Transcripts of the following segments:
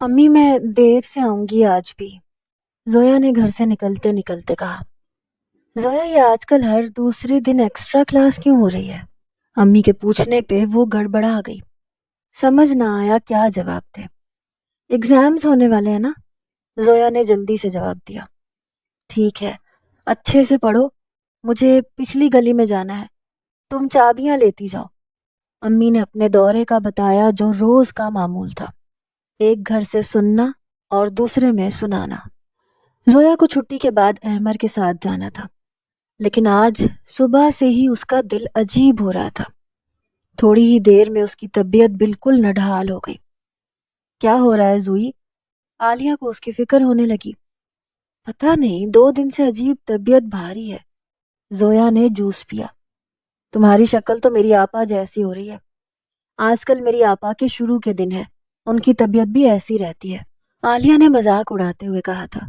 امی میں دیر سے آؤں گی آج بھی، زویا نے گھر سے نکلتے نکلتے کہا۔ زویا یہ آج کل ہر دوسرے دن ایکسٹرا کلاس کیوں ہو رہی ہے؟ امی کے پوچھنے پہ وہ گڑبڑا گئی، سمجھ نہ آیا کیا جواب دے۔ ایگزامز ہونے والے ہیں نا، زویا نے جلدی سے جواب دیا۔ ٹھیک ہے، اچھے سے پڑھو، مجھے پچھلی گلی میں جانا ہے، تم چابیاں لیتی جاؤ۔ امی نے اپنے دورے کا بتایا جو روز کا معمول تھا، ایک گھر سے سننا اور دوسرے میں سنانا۔ زویا کو چھٹی کے بعد احمر کے ساتھ جانا تھا، لیکن آج صبح سے ہی اس کا دل عجیب ہو رہا تھا۔ تھوڑی ہی دیر میں اس کی طبیعت بالکل نڈھال ہو گئی۔ کیا ہو رہا ہے زوئی؟ عالیہ کو اس کی فکر ہونے لگی۔ پتہ نہیں، 2 دن سے عجیب طبیعت بھاری ہے۔ زویا نے جوس پیا۔ تمہاری شکل تو میری آپا جیسی ہو رہی ہے۔ آج کل میری آپا کے شروع کے دن ہے، ان کی طبیعت بھی ایسی رہتی ہے، عالیہ نے مذاق اڑاتے ہوئے کہا تھا۔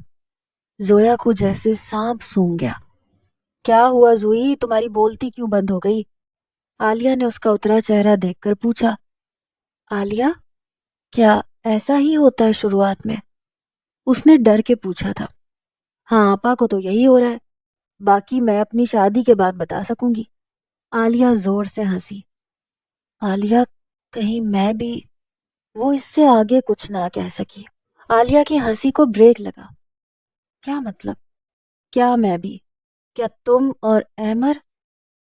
زویا کو جیسے سانپ سونگھ گیا۔ کیا ہوا زوئی، تمہاری بولتی کیوں بند ہو گئی؟ عالیہ نے اس کا اترا چہرہ دیکھ کر پوچھا۔ عالیہ، کیا ایسا ہی ہوتا ہے شروعات میں؟ اس نے ڈر کے پوچھا تھا۔ ہاں، آپا کو تو یہی ہو رہا ہے، باقی میں اپنی شادی کے بعد بتا سکوں گی۔ عالیہ زور سے ہنسی۔ عالیہ، کہیں میں بھی… وہ اس سے آگے کچھ نہ کہہ سکی۔ عالیہ کی ہنسی کو بریک لگا۔ کیا مطلب؟ کیا میں بھی؟ کیا تم اور احمر؟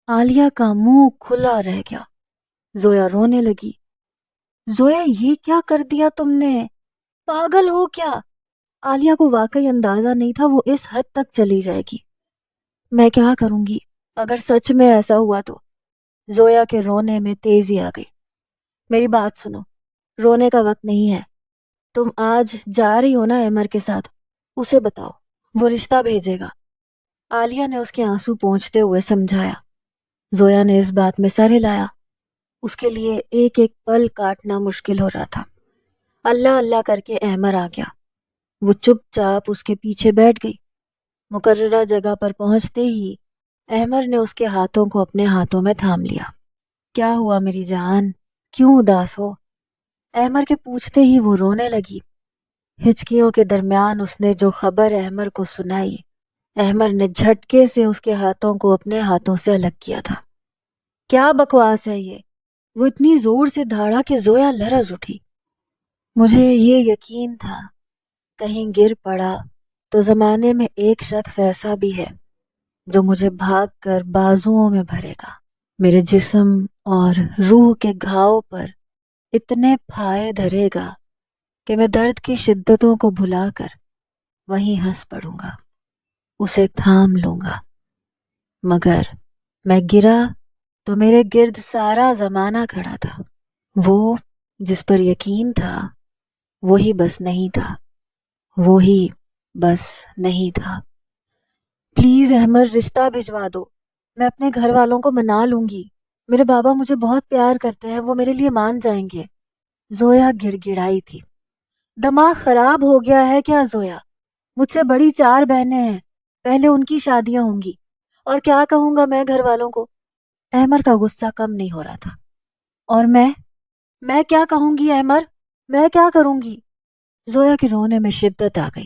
عالیہ کا منہ کھلا رہ گیا۔ زویا رونے لگی۔ زویا، یہ کیا کر دیا تم نے؟ پاگل ہو کیا؟ عالیہ کو واقعی اندازہ نہیں تھا وہ اس حد تک چلی جائے گی۔ میں کیا کروں گی اگر سچ میں ایسا ہوا تو؟ زویا کے رونے میں تیزی آ گئی۔ میری بات سنو، رونے کا وقت نہیں ہے۔ تم آج جا رہی ہو نا احمر کے ساتھ؟ اسے بتاؤ، وہ رشتہ بھیجے گا۔ عالیہ نے اس کے آنسو پونچھتے ہوئے سمجھایا۔ زویا نے اس بات میں سر ہلایا۔ اس کے لیے ایک ایک پل کاٹنا مشکل ہو رہا تھا۔ اللہ اللہ کر کے احمر آ گیا۔ وہ چپ چاپ اس کے پیچھے بیٹھ گئی۔ مقررہ جگہ پر پہنچتے ہی احمر نے اس کے ہاتھوں کو اپنے ہاتھوں میں تھام لیا۔ کیا ہوا میری جان، کیوں اداس ہو؟ احمر کے پوچھتے ہی وہ رونے لگی۔ ہچکیوں کے درمیان اس نے جو خبر احمر کو سنائی، احمر نے جھٹکے سے اس کے ہاتھوں کو اپنے ہاتھوں سے الگ کیا تھا۔ کیا بکواس ہے یہ؟ وہ اتنی زور سے دھاڑا کہ زویا لرز اٹھی۔ مجھے یہ یقین تھا کہیں گر پڑا تو زمانے میں ایک شخص ایسا بھی ہے جو مجھے بھاگ کر بازوؤں میں بھرے گا، میرے جسم اور روح کے گھاؤ پر اتنے پھائے دھرے گا کہ میں درد کی شدتوں کو بھلا کر وہیں ہنس پڑوں گا، اسے تھام لوں گا۔ مگر میں گرا تو میرے گرد سارا زمانہ کھڑا تھا۔ وہ جس پر یقین تھا وہی بس نہیں تھا، وہی بس نہیں تھا۔ پلیز احمر، رشتہ بھجوا دو، میں اپنے گھر والوں کو منا لوں گی۔ میرے بابا مجھے بہت پیار کرتے ہیں، وہ میرے لیے مان جائیں گے۔ زویا گڑ گڑائی تھی۔ دماغ خراب ہو گیا ہے کیا زویا؟ مجھ سے بڑی 4 بہنیں ہیں، پہلے ان کی شادیاں ہوں گی، اور کیا کہوں گا میں گھر والوں کو؟ احمر کا غصہ کم نہیں ہو رہا تھا۔ اور میں کیا کہوں گی احمر؟ میں کیا کروں گی؟ زویا کے رونے میں شدت آ گئی۔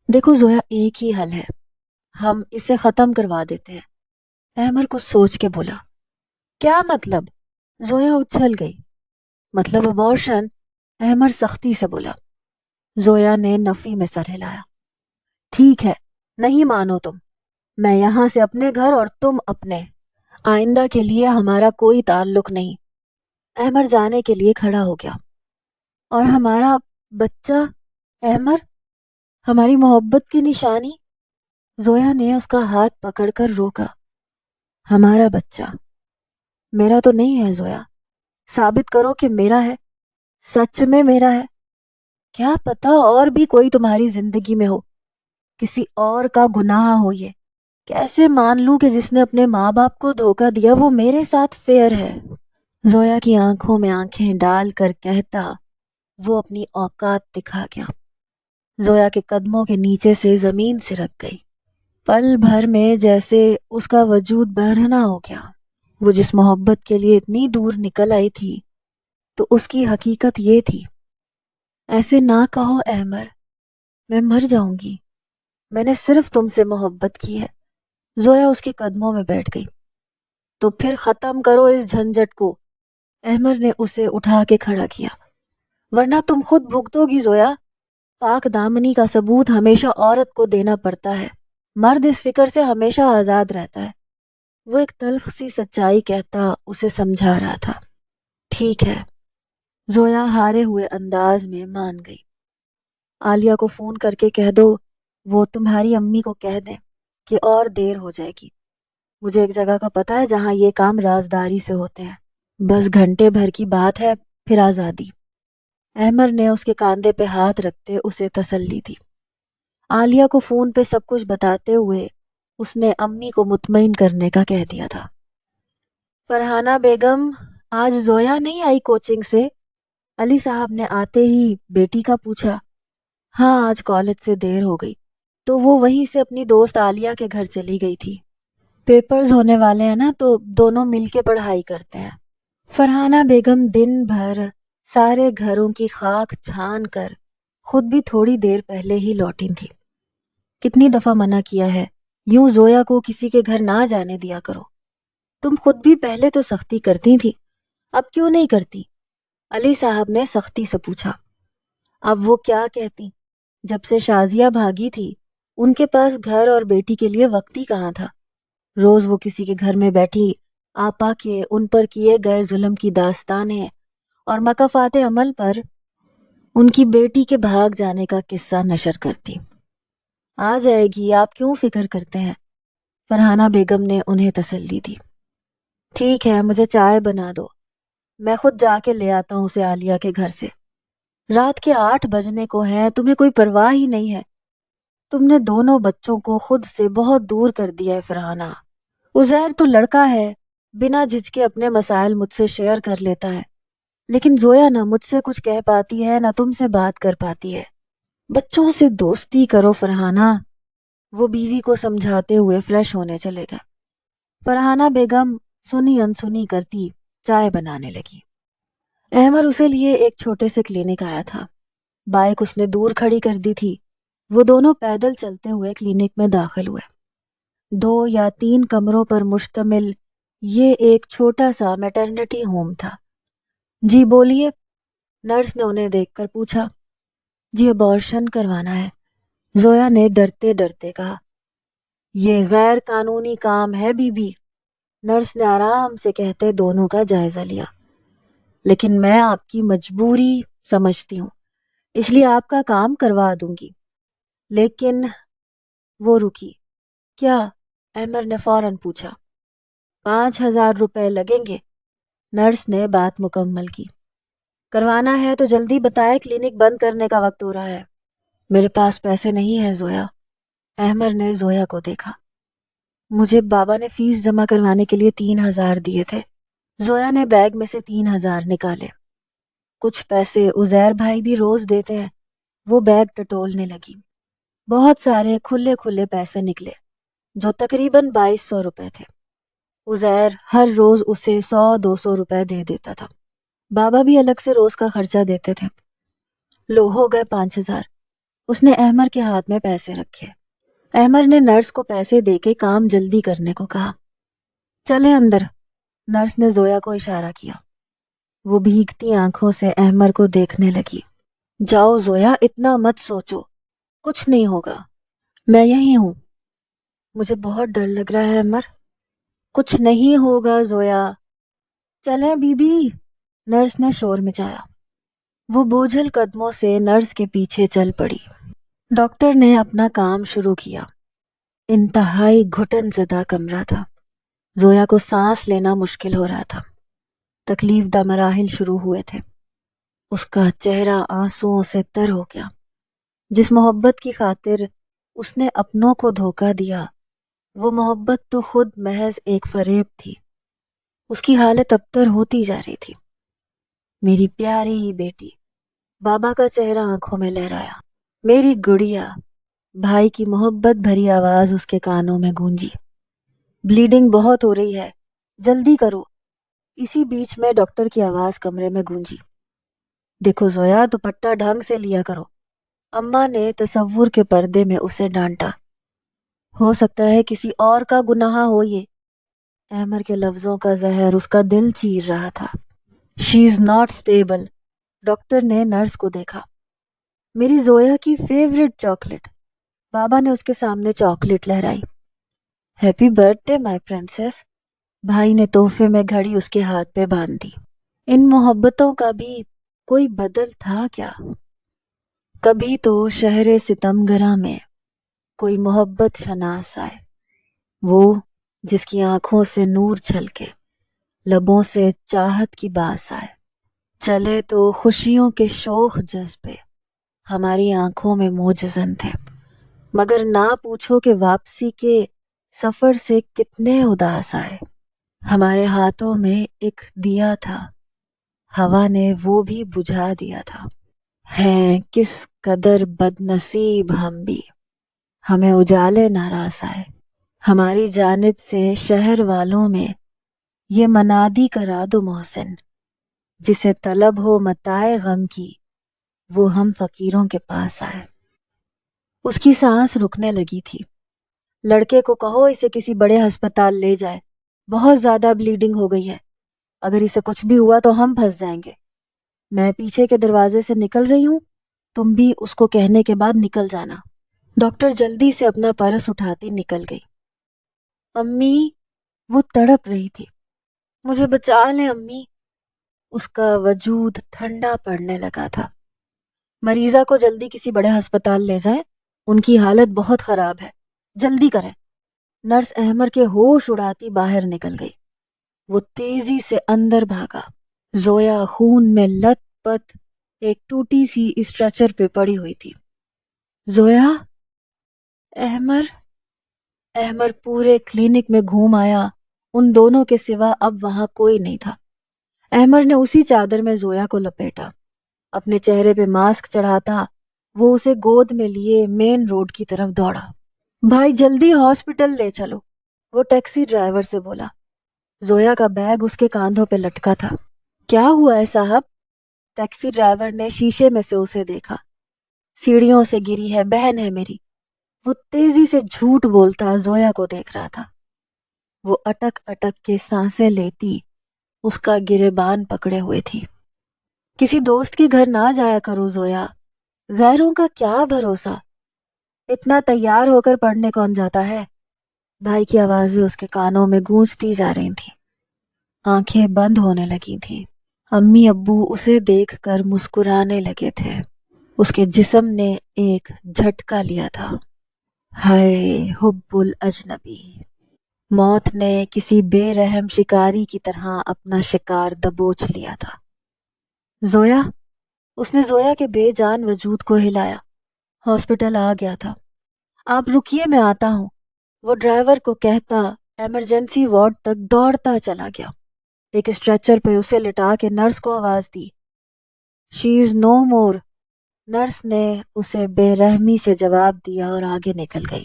دیکھو زویا، ایک ہی حل ہے، ہم اسے ختم کروا دیتے ہیں، احمر کچھ سوچ کے بولا۔ کیا مطلب؟ زویا اچھل گئی۔ مطلب ابارشن، احمر سختی سے بولا۔ زویا نے نفی میں سر ہلایا۔ ٹھیک ہے، نہیں مانو تم، میں یہاں سے اپنے گھر اور تم اپنے، آئندہ کے لیے ہمارا کوئی تعلق نہیں۔ احمر جانے کے لیے کھڑا ہو گیا۔ اور ہمارا بچہ احمر، ہماری محبت کی نشانی؟ زویا نے اس کا ہاتھ پکڑ کر روکا۔ ہمارا بچہ میرا تو نہیں ہے زویا، ثابت کرو کہ میرا ہے، سچ میں میرا ہے۔ کیا پتا اور بھی کوئی تمہاری زندگی میں ہو، کسی اور کا گناہ ہو یہ۔ کیسے مان لوں کہ جس نے اپنے ماں باپ کو دھوکہ دیا وہ میرے ساتھ فیئر ہے؟ زویا کی آنکھوں میں آنکھیں ڈال کر کہتا وہ اپنی اوقات دکھا گیا۔ زویا کے قدموں کے نیچے سے زمین سرک گئی۔ پل بھر میں جیسے اس کا وجود برہنہ ہو گیا۔ وہ جس محبت کے لیے اتنی دور نکل آئی تھی تو اس کی حقیقت یہ تھی۔ ایسے نہ کہو احمر، میں مر جاؤں گی، میں نے صرف تم سے محبت کی ہے۔ زویا اس کے قدموں میں بیٹھ گئی۔ تو پھر ختم کرو اس جھنجٹ کو، احمر نے اسے اٹھا کے کھڑا کیا، ورنہ تم خود بھگتو گی زویا۔ پاک دامنی کا ثبوت ہمیشہ عورت کو دینا پڑتا ہے، مرد اس فکر سے ہمیشہ آزاد رہتا ہے۔ وہ ایک تلخ سی سچائی کہتا اسے سمجھا رہا تھا۔ ٹھیک ہے، زویا ہارے ہوئے انداز میں مان گئی۔ عالیہ کو فون کر کے کہہ دو وہ تمہاری امی کو کہہ دیں کہ اور دیر ہو جائے گی۔ مجھے ایک جگہ کا پتہ ہے جہاں یہ کام رازداری سے ہوتے ہیں، بس گھنٹے بھر کی بات ہے، پھر آزادی۔ احمر نے اس کے کاندھے پہ ہاتھ رکھتے اسے تسلی دی۔ عالیہ کو فون پہ سب کچھ بتاتے ہوئے اس نے امی کو مطمئن کرنے کا کہہ دیا تھا۔ فرحانہ بیگم، آج زویا نہیں آئی کوچنگ سے؟ علی صاحب نے آتے ہی بیٹی کا پوچھا۔ ہاں، آج کالج سے دیر ہو گئی تو وہ وہیں سے اپنی دوست عالیہ کے گھر چلی گئی تھی۔ پیپرز ہونے والے ہیں نا، تو دونوں مل کے پڑھائی کرتے ہیں۔ فرحانہ بیگم دن بھر سارے گھروں کی خاک چھان کر خود بھی تھوڑی دیر پہلے ہی لوٹی تھی۔ کتنی دفعہ منع کیا ہے، یوں زویا کو کسی کے گھر نہ جانے دیا کرو۔ تم خود بھی پہلے تو سختی کرتی تھی، اب کیوں نہیں کرتی؟ علی صاحب نے سختی سے پوچھا۔ اب وہ کیا کہتی؟ جب سے شازیہ بھاگی تھی ان کے پاس گھر اور بیٹی کے لیے وقت ہی کہاں تھا۔ روز وہ کسی کے گھر میں بیٹھی آپا کے ان پر کیے گئے ظلم کی داستانیں اور مکافات عمل پر ان کی بیٹی کے بھاگ جانے کا قصہ نشر کرتی۔ آ جائے گی، آپ کیوں فکر کرتے ہیں؟ فرحانہ بیگم نے انہیں تسلی دی۔ ٹھیک ہے، مجھے چائے بنا دو، میں خود جا کے لے آتا ہوں اسے عالیہ کے گھر سے۔ رات کے 8 بجنے کو ہیں، تمہیں کوئی پرواہ ہی نہیں ہے۔ تم نے دونوں بچوں کو خود سے بہت دور کر دیا ہے فرحانہ۔ عزیر تو لڑکا ہے، بنا جھجکے اپنے مسائل مجھ سے شیئر کر لیتا ہے، لیکن زویا نہ مجھ سے کچھ کہہ پاتی ہے نہ تم سے بات کر پاتی ہے۔ بچوں سے دوستی کرو فرحانہ، وہ بیوی کو سمجھاتے ہوئے فریش ہونے چلے گئے۔ فرحانہ بیگم سنی انسنی کرتی چائے بنانے لگی۔ احمر اسے لیے ایک چھوٹے سے کلینک آیا تھا۔ بائک اس نے دور کھڑی کر دی تھی۔ وہ دونوں پیدل چلتے ہوئے کلینک میں داخل ہوئے۔ 2 یا 3 کمروں پر مشتمل یہ ایک چھوٹا سا میٹرنٹی ہوم تھا۔ جی بولیے، نرس نے انہیں دیکھ کر پوچھا۔ جی ابارشن کروانا ہے، زویا نے ڈرتے ڈرتے کہا۔ یہ غیر قانونی کام ہے بی بی، نرس نے آرام سے کہتے دونوں کا جائزہ لیا۔ لیکن میں آپ کی مجبوری سمجھتی ہوں، اس لیے آپ کا کام کروا دوں گی۔ لیکن وہ رکی۔ کیا؟ احمر نے فوراً پوچھا۔ 5000 روپے لگیں گے، نرس نے بات مکمل کی۔ کروانا ہے تو جلدی بتائے، کلینک بند کرنے کا وقت ہو رہا ہے۔ میرے پاس پیسے نہیں ہیں زویا، احمر نے زویا کو دیکھا۔ مجھے بابا نے فیس جمع کروانے کے لیے 3000 دیے تھے۔ زویا نے بیگ میں سے 3000 نکالے۔ کچھ پیسے عزیر بھائی بھی روز دیتے ہیں، وہ بیگ ٹٹولنے لگی۔ بہت سارے کھلے کھلے پیسے نکلے جو تقریباً 2200 روپے تھے۔ عزیر ہر روز اسے 100-200 روپے دے دیتا تھا۔ بابا بھی الگ سے روز کا خرچہ دیتے تھے۔ لو ہو گئے 5000۔ اس نے احمر کے ہاتھ میں پیسے رکھے۔ احمر نے نرس کو پیسے دے کے کام جلدی کرنے کو کہا۔ چلے اندر، نرس نے زویا کو اشارہ کیا۔ وہ بھیگتی آنکھوں سے احمر کو دیکھنے لگی۔ جاؤ زویا، اتنا مت سوچو، کچھ نہیں ہوگا، میں یہیں ہوں۔ مجھے بہت ڈر لگ رہا ہے احمر۔ کچھ نہیں ہوگا زویا، چلیں بی بی، نرس نے شور مچایا۔ وہ بوجھل قدموں سے نرس کے پیچھے چل پڑی۔ ڈاکٹر نے اپنا کام شروع کیا۔ انتہائی گھٹن زدہ کمرہ تھا۔ زویا کو سانس لینا مشکل ہو رہا تھا۔ تکلیف دہ مراحل شروع ہوئے تھے۔ اس کا چہرہ آنسوؤں سے تر ہو گیا۔ جس محبت کی خاطر اس نے اپنوں کو دھوکہ دیا، وہ محبت تو خود محض ایک فریب تھی۔ اس کی حالت ابتر ہوتی جا رہی تھی۔ میری پیاری بیٹی، بابا کا چہرہ آنکھوں میں لہرایا۔ میری گڑیا، بھائی کی محبت بھری آواز اس کے کانوں میں گونجی۔ بلیڈنگ بہت ہو رہی ہے، جلدی کرو۔ اسی بیچ میں ڈاکٹر کی آواز کمرے میں گونجی۔ دیکھو زویا، دوپٹہ ڈھنگ سے لیا کرو، اماں نے تصور کے پردے میں اسے ڈانٹا۔ ہو سکتا ہے کسی اور کا گناہ ہو یہ۔ احمر کے لفظوں کا زہر اس کا دل چیر رہا تھا۔ شی از ناٹ اسٹیبل۔ ڈاکٹر نے نرس کو دیکھا۔ میری زویا کی فیوریٹ چاکلیٹ۔ بابا نے اس کے سامنے چاکلیٹ لہرائی۔ Happy birthday my princess. بھائی نے تحفے میں گھڑی اس کے ہاتھ پہ باندھ دی۔ ان محبتوں کا بھی کوئی بدل تھا کیا؟ کبھی تو شہر ستم گراں میں کوئی محبت شناس آئے، وہ جس کی آنکھوں سے نور چھلکے، لبوں سے چاہت کی باس آئے۔ چلے تو خوشیوں کے شوخ جذبے ہماری آنکھوں میں موجزن تھے، مگر نہ پوچھو کہ واپسی کے سفر سے کتنے اداس آئے۔ ہمارے ہاتھوں میں ایک دیا تھا، ہوا نے وہ بھی بجھا دیا تھا۔ ہیں کس قدر بد نصیب ہم بھی، ہمیں اجالے ناراض آئے۔ ہماری جانب سے شہر والوں میں یہ منادی کرا دو محسن، جسے طلب ہو متاع غم کی، وہ ہم فقیروں کے پاس آئے۔ اس کی سانس رکنے لگی تھی۔ لڑکے کو کہو اسے کسی بڑے ہسپتال لے جائے، بہت زیادہ بلیڈنگ ہو گئی ہے، اگر اسے کچھ بھی ہوا تو ہم پھنس جائیں گے۔ میں پیچھے کے دروازے سے نکل رہی ہوں، تم بھی اس کو کہنے کے بعد نکل جانا۔ ڈاکٹر جلدی سے اپنا پرس اٹھاتی نکل گئی۔ امی، وہ تڑپ رہی تھی، مجھے بچا لیں امی۔ اس کا وجود ٹھنڈا پڑنے لگا تھا۔ مریضہ کو جلدی کسی بڑے ہسپتال لے جائیں، ان کی حالت بہت خراب ہے، جلدی کریں۔ نرس احمر کے ہوش اڑاتی باہر نکل گئی۔ وہ تیزی سے اندر بھاگا۔ زویا خون میں لت پت ایک ٹوٹی سی اسٹریچر پہ پڑی ہوئی تھی۔ زویا، احمر۔ احمر پورے کلینک میں گھوم آیا، ان دونوں کے سوا اب وہاں کوئی نہیں تھا۔ احمر نے اسی چادر میں زویا کو لپیٹا، اپنے چہرے پہ ماسک چڑھاتا وہ اسے گود میں لیے مین روڈ کی طرف دوڑا۔ بھائی جلدی ہاسپٹل لے چلو، وہ ٹیکسی ڈرائیور سے بولا۔ زویا کا بیگ اس کے کاندھوں پہ لٹکا تھا۔ کیا ہوا ہے صاحب؟ ٹیکسی ڈرائیور نے شیشے میں سے اسے دیکھا۔ سیڑھیوں سے گری ہے، بہن ہے میری۔ وہ تیزی سے جھوٹ بولتا زویا کو دیکھ رہا تھا۔ وہ اٹک اٹک کے سانسیں لیتی اس کا گریبان پکڑے ہوئے تھی۔ کسی دوست کے گھر نہ جایا کرو زویا، غیروں کا کیا بھروسہ، اتنا تیار ہو کر پڑھنے کون جاتا ہے؟ بھائی کی آوازیں اس کے کانوں میں گونجتی جا رہی تھیں۔ آنکھیں بند ہونے لگی تھیں۔ امی ابو اسے دیکھ کر مسکرانے لگے تھے۔ اس کے جسم نے ایک جھٹکا لیا تھا۔ ہائے حب الاجنبی! موت نے کسی بے رحم شکاری کی طرح اپنا شکار دبوچ لیا تھا۔ زویا! اس نے زویا کے بے جان وجود کو ہلایا۔ ہاسپٹل آ گیا تھا۔ آپ رکیے، میں آتا ہوں، وہ ڈرائیور کو کہتا ایمرجنسی وارڈ تک دوڑتا چلا گیا۔ ایک اسٹریچر پہ اسے لٹا کے نرس کو آواز دی۔ شی از نو مور۔ نرس نے اسے بے رحمی سے جواب دیا اور آگے نکل گئی۔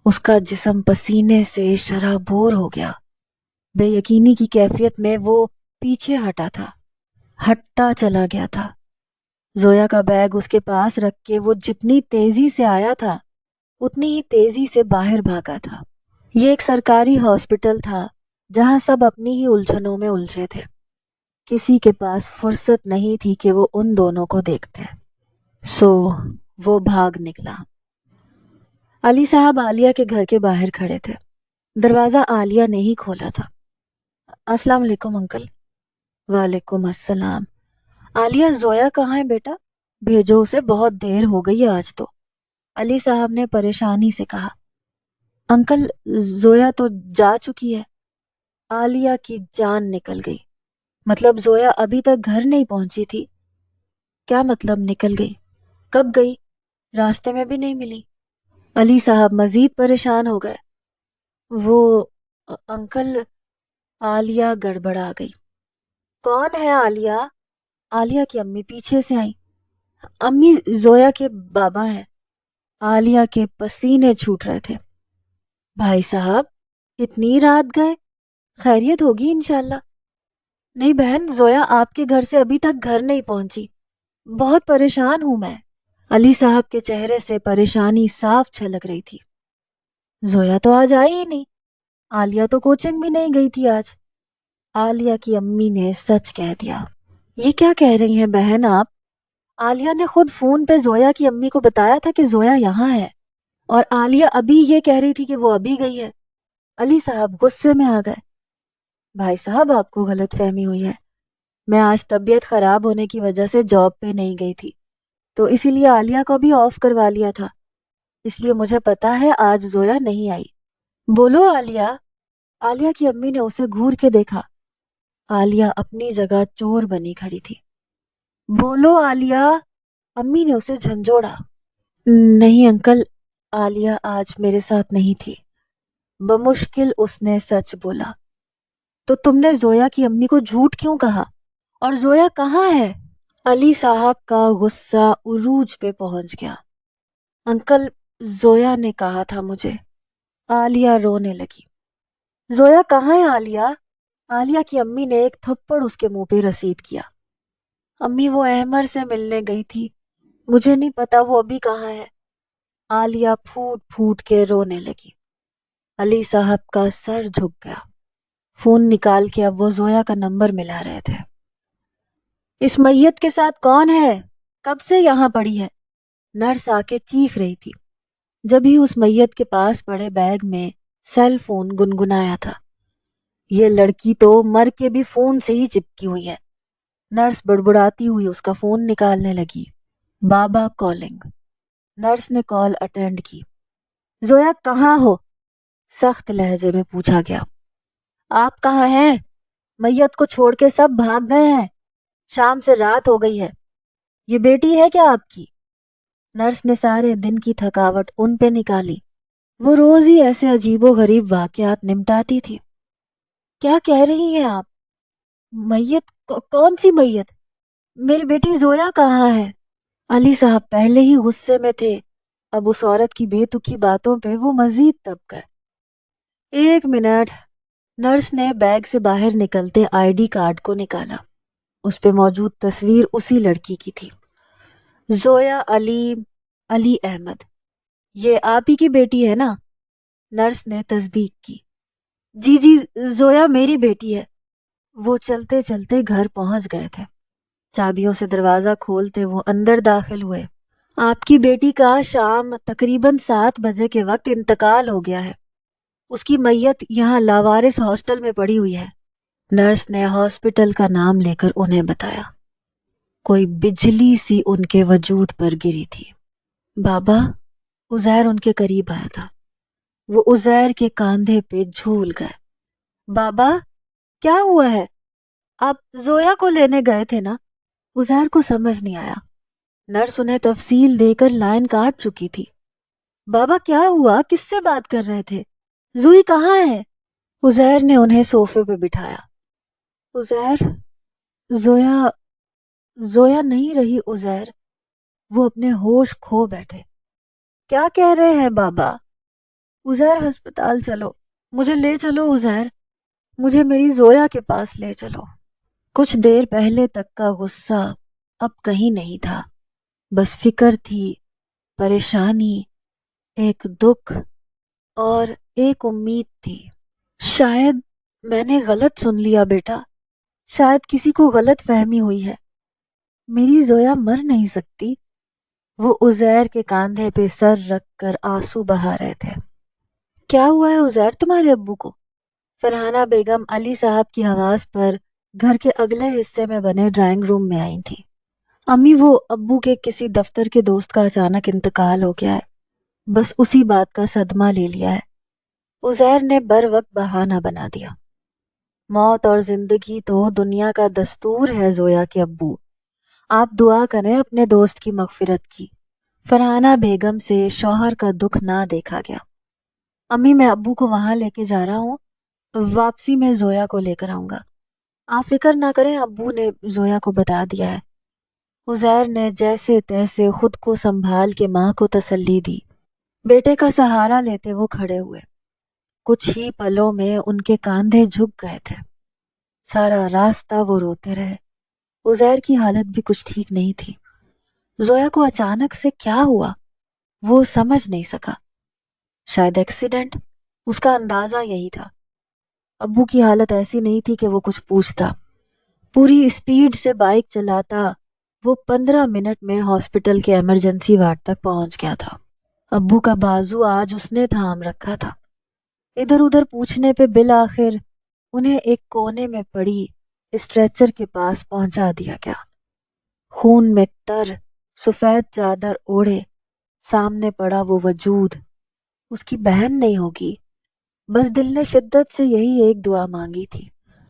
اس کا جسم پسینے سے شرابور ہو گیا۔ بے یقینی کی کیفیت میں وہ پیچھے ہٹا تھا، ہٹتا چلا گیا تھا۔ زویا کا بیگ اس کے پاس رکھ کے وہ جتنی تیزی سے آیا تھا اتنی ہی تیزی سے باہر بھاگا تھا۔ یہ ایک سرکاری ہاسپٹل تھا جہاں سب اپنی ہی الجھنوں میں الجھے تھے۔ کسی کے پاس فرصت نہیں تھی کہ وہ ان دونوں کو دیکھتے۔ سو وہ بھاگ نکلا۔ علی صاحب عالیہ کے گھر کے باہر کھڑے تھے۔ دروازہ عالیہ نے ہی کھولا تھا۔ السلام علیکم انکل۔ وعلیکم السلام۔ عالیہ، زویا کہاں ہے بیٹا؟ بھیجو اسے، بہت دیر ہو گئی ہے آج تو، علی صاحب نے پریشانی سے کہا۔ انکل، زویا تو جا چکی ہے۔ عالیہ کی جان نکل گئی۔ مطلب زویا ابھی تک گھر نہیں پہنچی تھی؟ کیا مطلب نکل گئی؟ کب گئی؟ راستے میں بھی نہیں ملی۔ علی صاحب مزید پریشان ہو گئے۔ وہ انکل، عالیہ گڑبڑا گئی۔ کون ہے عالیہ؟ عالیہ کی امی پیچھے سے آئی۔ امی، زویا کے بابا ہیں۔ عالیہ کے پسینے چھوٹ رہے تھے۔ بھائی صاحب، اتنی رات گئے؟ خیریت ہوگی انشاءاللہ۔ نہیں بہن، زویا آپ کے گھر سے ابھی تک گھر نہیں پہنچی۔ بہت پریشان ہوں میں۔ علی صاحب کے چہرے سے پریشانی صاف چھلک رہی تھی۔ زویا تو آج آئی ہی نہیں، عالیہ تو کوچنگ بھی نہیں گئی تھی آج۔ عالیہ کی امی نے سچ کہہ دیا۔ یہ کیا کہہ رہی ہیں بہن آپ؟ عالیہ نے خود فون پہ زویا کی امی کو بتایا تھا کہ زویا یہاں ہے، اور عالیہ ابھی یہ کہہ رہی تھی کہ وہ ابھی گئی ہے۔ علی صاحب غصے میں آ گئے۔ بھائی صاحب، آپ کو غلط فہمی ہوئی ہے۔ میں آج طبیعت خراب ہونے کی وجہ سے جاب پہ نہیں گئی تھی، تو اسی لیے عالیہ کو بھی آف کروا لیا تھا، اس لیے مجھے پتا ہے آج زویا نہیں آئی۔ بولو عالیہ۔ عالیہ کی امی نے اسے گھور کے دیکھا۔ عالیہ اپنی جگہ چور بنی کھڑی تھی۔ بولو عالیہ۔ امی نے اسے جھنجھوڑا۔ نہیں انکل، عالیہ آج میرے ساتھ نہیں تھی۔ بمشکل اس نے سچ بولا۔ تو تم نے زویا کی امی کو جھوٹ کیوں کہا؟ اور زویا کہاں ہے؟ علی صاحب کا غصہ عروج پہ پہنچ گیا۔ انکل، زویا نے کہا تھا مجھے۔ عالیہ رونے لگی۔ زویا کہاں ہے عالیہ؟ عالیہ کی امی نے ایک تھپڑ اس کے منہ پہ رسید کیا۔ امی، وہ احمر سے ملنے گئی تھی، مجھے نہیں پتا وہ ابھی کہاں ہے۔ عالیہ پھوٹ پھوٹ کے رونے لگی۔ علی صاحب کا سر جھک گیا۔ فون نکال کے اب وہ زویا کا نمبر ملا رہے تھے۔ اس میت کے ساتھ کون ہے؟ کب سے یہاں پڑی ہے؟ نرس آ کے چیخ رہی تھی۔ جب ہی اس میت کے پاس پڑے بیگ میں سیل فون گنگنایا تھا۔ یہ لڑکی تو مر کے بھی فون سے ہی چپکی ہوئی ہے۔ نرس بڑبڑاتی ہوئی اس کا فون نکالنے لگی۔ بابا کالنگ۔ نرس نے کال اٹینڈ کی۔ زویا کہاں ہو؟ سخت لہجے میں پوچھا گیا۔ آپ کہاں ہیں؟ میت کو چھوڑ کے سب بھاگ گئے ہیں، شام سے رات ہو گئی ہے۔ یہ بیٹی ہے کیا آپ کی؟ نرس نے سارے دن کی تھکاوٹ ان پہ نکالی۔ وہ روز ہی ایسے عجیب و غریب واقعات نمٹاتی تھی۔ کیا کہہ رہی ہیں آپ؟ میت؟ کون سی میت؟ میری بیٹی زویا کہاں ہے؟ علی صاحب پہلے ہی غصے میں تھے، اب اس عورت کی بے تکی باتوں پہ وہ مزید تب گئے۔ ایک منٹ۔ نرس نے بیگ سے باہر نکلتے ID کارڈ کو نکالا۔ اس پہ موجود تصویر اسی لڑکی کی تھی، زویا علی احمد۔ یہ آپ ہی کی بیٹی ہے نا؟ نرس نے تصدیق کی۔ جی جی، زویا میری بیٹی ہے۔ وہ چلتے چلتے گھر پہنچ گئے تھے۔ چابیوں سے دروازہ کھولتے وہ اندر داخل ہوئے۔ آپ کی بیٹی کا شام تقریباً 7 بجے کے وقت انتقال ہو گیا ہے۔ اس کی میت یہاں لاوارث ہاسٹل میں پڑی ہوئی ہے۔ نرس نے ہاسپٹل کا نام لے کر انہیں بتایا۔ کوئی بجلی سی ان کے وجود پر گری تھی۔ بابا، عزیر ان کے قریب آیا تھا۔ وہ عزیر کے کاندھے پہ جھول گئے۔ بابا، کیا ہوا ہے؟ آپ زویا کو لینے گئے تھے نا؟ عزیر کو سمجھ نہیں آیا۔ نرس انہیں تفصیل دے کر لائن کاٹ چکی تھی۔ بابا کیا ہوا؟ کس سے بات کر رہے تھے؟ زوئی کہاں ہے؟ عزیر نے انہیں صوفے پہ بٹھایا۔ عزیر، زویا نہیں رہی عزیر، وہ اپنے ہوش کھو بیٹھے۔ کیا کہہ رہے ہیں بابا؟ عزیر، ہسپتال چلو، مجھے لے چلو عزیر، مجھے میری زویا کے پاس لے چلو۔ کچھ دیر پہلے تک کا غصہ اب کہیں نہیں تھا، بس فکر تھی، پریشانی، ایک دکھ اور ایک امید تھی۔ شاید میں نے غلط سن لیا بیٹا، شاید کسی کو غلط فہمی ہوئی ہے، میری زویا مر نہیں سکتی۔ وہ عزیر کے کاندھے پہ سر رکھ کر آنسو بہا رہے تھے۔ کیا ہوا ہے عزیر تمہارے ابو کو؟ فرحانہ بیگم علی صاحب کی آواز پر گھر کے اگلے حصے میں بنے ڈرائنگ روم میں آئی تھی۔ امی، وہ ابو کے کسی دفتر کے دوست کا اچانک انتقال ہو گیا ہے، بس اسی بات کا صدمہ لے لیا ہے۔ عزیر نے بر وقت بہانہ بنا دیا۔ موت اور زندگی تو دنیا کا دستور ہے زویا کے ابو، آپ دعا کریں اپنے دوست کی مغفرت کی۔ فرحانہ بیگم سے شوہر کا دکھ نہ دیکھا گیا۔ امی، میں ابو کو وہاں لے کے جا رہا ہوں، واپسی میں زویا کو لے کر آؤں گا، آپ فکر نہ کریں، ابو نے زویا کو بتا دیا ہے۔ عزیر نے جیسے تیسے خود کو سنبھال کے ماں کو تسلی دی۔ بیٹے کا سہارا لیتے وہ کھڑے ہوئے۔ کچھ ہی پلوں میں ان کے کاندھے جھک گئے تھے۔ سارا راستہ وہ روتے رہے۔ عزیر کی حالت بھی کچھ ٹھیک نہیں تھی۔ زویا کو اچانک سے کیا ہوا وہ سمجھ نہیں سکا. شاید ایکسیڈنٹ. اس کا اندازہ یہی تھا. ابو کی حالت ایسی نہیں تھی کہ وہ کچھ پوچھتا. پوری اسپیڈ سے بائک چلاتا وہ 15 منٹ میں ہاسپٹل کے ایمرجنسی وارڈ تک پہنچ گیا تھا. ابو کا بازو آج اس نے تھام رکھا تھا. ادھر ادھر پوچھنے پہ بالآخر انہیں ایک کونے میں پڑی اسٹریچر کے پاس پہنچا دیا گیا. خون میں تر سفید چادر اوڑھے سامنے پڑا وہ وجود. اس کی بہن نہیں ہوگی. بس دل نے شدت سے یہی ایک دعا مانگی تھی.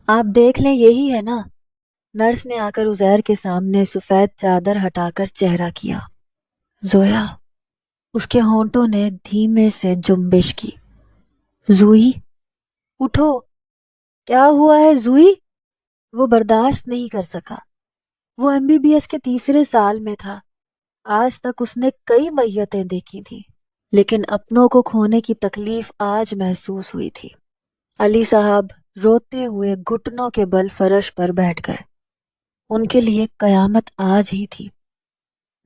آپ دیکھ لیں یہی ہے نا. نرس نے آ کر عزیر کے سامنے سفید چادر ہٹا کر چہرہ کیا. زویا. اس کے ہونٹوں نے دھیمے سے جنبش کی. زوئی اٹھو. کیا ہوا ہے زوئی؟ وہ برداشت نہیں کر سکا. وہ MBBS کے تیسرے سال میں تھا. آج تک اس نے کئی میتیں دیکھی تھیں لیکن اپنوں کو کھونے کی تکلیف آج محسوس ہوئی تھی. علی صاحب روتے ہوئے گھٹنوں کے بل فرش پر بیٹھ گئے. ان کے لیے قیامت آج ہی تھی.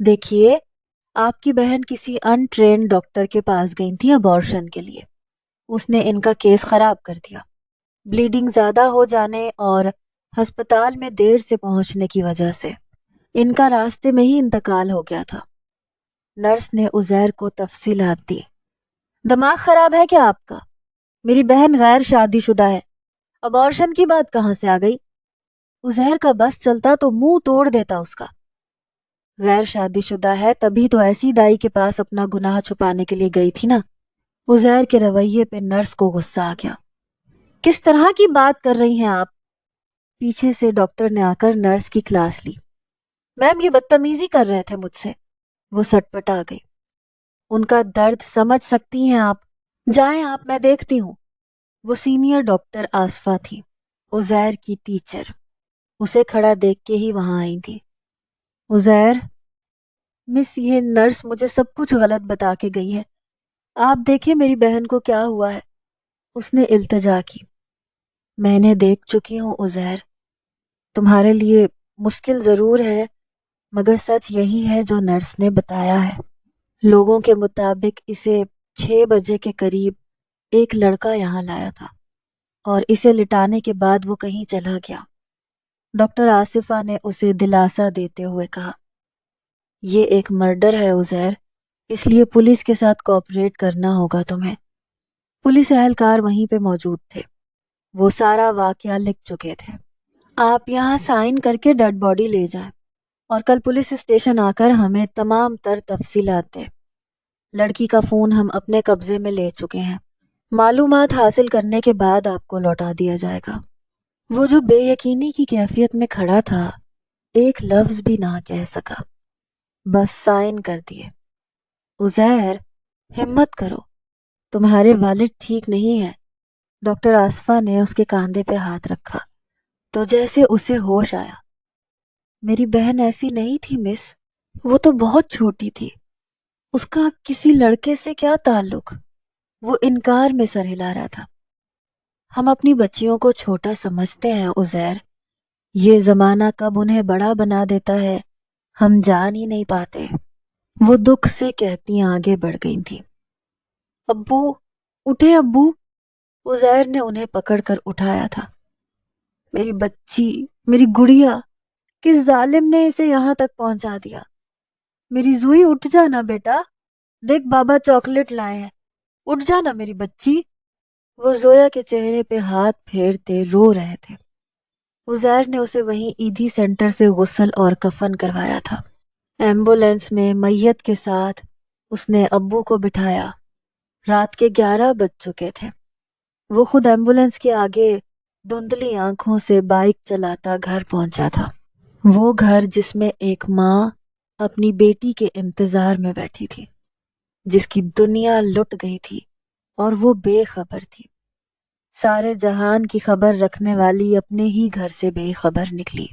دیکھیے آپ کی بہن کسی ان ٹرینڈ ڈاکٹر کے پاس گئی تھی ابارشن کے لیے. اس نے ان کا کیس خراب کر دیا. بلیڈنگ زیادہ ہو جانے اور ہسپتال میں دیر سے پہنچنے کی وجہ سے ان کا راستے میں ہی انتقال ہو گیا تھا. نرس نے عزیر کو تفصیلات دی. دماغ خراب ہے کیا آپ کا؟ میری بہن غیر شادی شدہ ہے. ابارشن کی بات کہاں سے آ گئی؟ عزیر کا بس چلتا تو منہ توڑ دیتا اس کا. غیر شادی شدہ ہے تبھی تو ایسی دائی کے پاس اپنا گناہ چھپانے کے لیے گئی تھی نا. عزیر کے رویے پہ نرس کو غصہ آ گیا. کس طرح کی بات کر رہی ہیں آپ؟ پیچھے سے ڈاکٹر نے آ کر نرس کی کلاس لی. میم یہ بدتمیزی کر رہے تھے مجھ سے. وہ سٹ پٹا گئی. ان کا درد سمجھ سکتی ہیں آپ. جائیں آپ میں دیکھتی ہوں. وہ سینئر ڈاکٹر آصفہ تھی عزیر کی ٹیچر. اسے کھڑا دیکھ کے ہی وہاں آئی تھی. عزیر مس یہ نرس مجھے سب کچھ غلط بتا کے گئی ہے. آپ دیکھیں میری بہن کو کیا ہوا ہے. اس نے التجا کی. میں نے دیکھ چکی ہوں عزیر. تمہارے لیے مشکل ضرور ہے مگر سچ یہی ہے جو نرس نے بتایا ہے. لوگوں کے مطابق اسے 6 بجے کے قریب ایک لڑکا یہاں لایا تھا اور اسے لٹانے کے بعد وہ کہیں چلا گیا. ڈاکٹر آصفہ نے اسے دلاسا دیتے ہوئے کہا. یہ ایک مرڈر ہے عزیر اس لیے پولیس کے ساتھ کوآپریٹ کرنا ہوگا تمہیں. پولیس اہلکار وہیں پہ موجود تھے. وہ سارا واقعہ لکھ چکے تھے. آپ یہاں سائن کر کے ڈیڈ باڈی لے جائیں اور کل پولیس اسٹیشن آ کر ہمیں تمام تر تفصیلات دیں. لڑکی کا فون ہم اپنے قبضے میں لے چکے ہیں. معلومات حاصل کرنے کے بعد آپ کو لوٹا دیا جائے گا. وہ جو بے یقینی کی کیفیت میں کھڑا تھا ایک لفظ بھی نہ کہہ سکا. بس سائن کر دیے. عزیر ہمت کرو. تمہارے والد ٹھیک نہیں ہیں. ڈاکٹر آصفہ نے اس کے کاندھے پہ ہاتھ رکھا تو جیسے اسے ہوش آیا. میری بہن ایسی نہیں تھی مس. وہ تو بہت چھوٹی تھی. اس کا کسی لڑکے سے کیا تعلق؟ وہ انکار میں سر ہلا رہا تھا. ہم اپنی بچیوں کو چھوٹا سمجھتے ہیں عزیر. یہ زمانہ کب انہیں بڑا بنا دیتا ہے ہم جان ہی نہیں پاتے. وہ دکھ سے کہتی آگے بڑھ گئی تھی. ابو اٹھے ابو. عزیر نے انہیں پکڑ کر اٹھایا تھا. میری بچی میری گڑیا کس ظالم نے اسے یہاں تک پہنچا دیا. میری زوئی اٹھ جانا بیٹا. دیکھ بابا چاکلیٹ لائے ہیں. اٹھ جانا میری بچی. وہ زویا کے چہرے پہ ہاتھ پھیرتے رو رہے تھے. عزیر نے اسے وہیں ایدھی سینٹر سے غسل اور کفن کروایا تھا. ایمبولینس میں میت کے ساتھ اس نے ابو کو بٹھایا. رات کے 11 بج چکے تھے. وہ خود ایمبولینس کے آگے دھندلی آنکھوں سے بائک چلاتا گھر پہنچا تھا. وہ گھر جس میں ایک ماں اپنی بیٹی کے انتظار میں بیٹھی تھی جس کی دنیا لٹ گئی تھی اور وہ بے خبر تھی. سارے جہان کی خبر رکھنے والی اپنے ہی گھر سے بے خبر نکلی.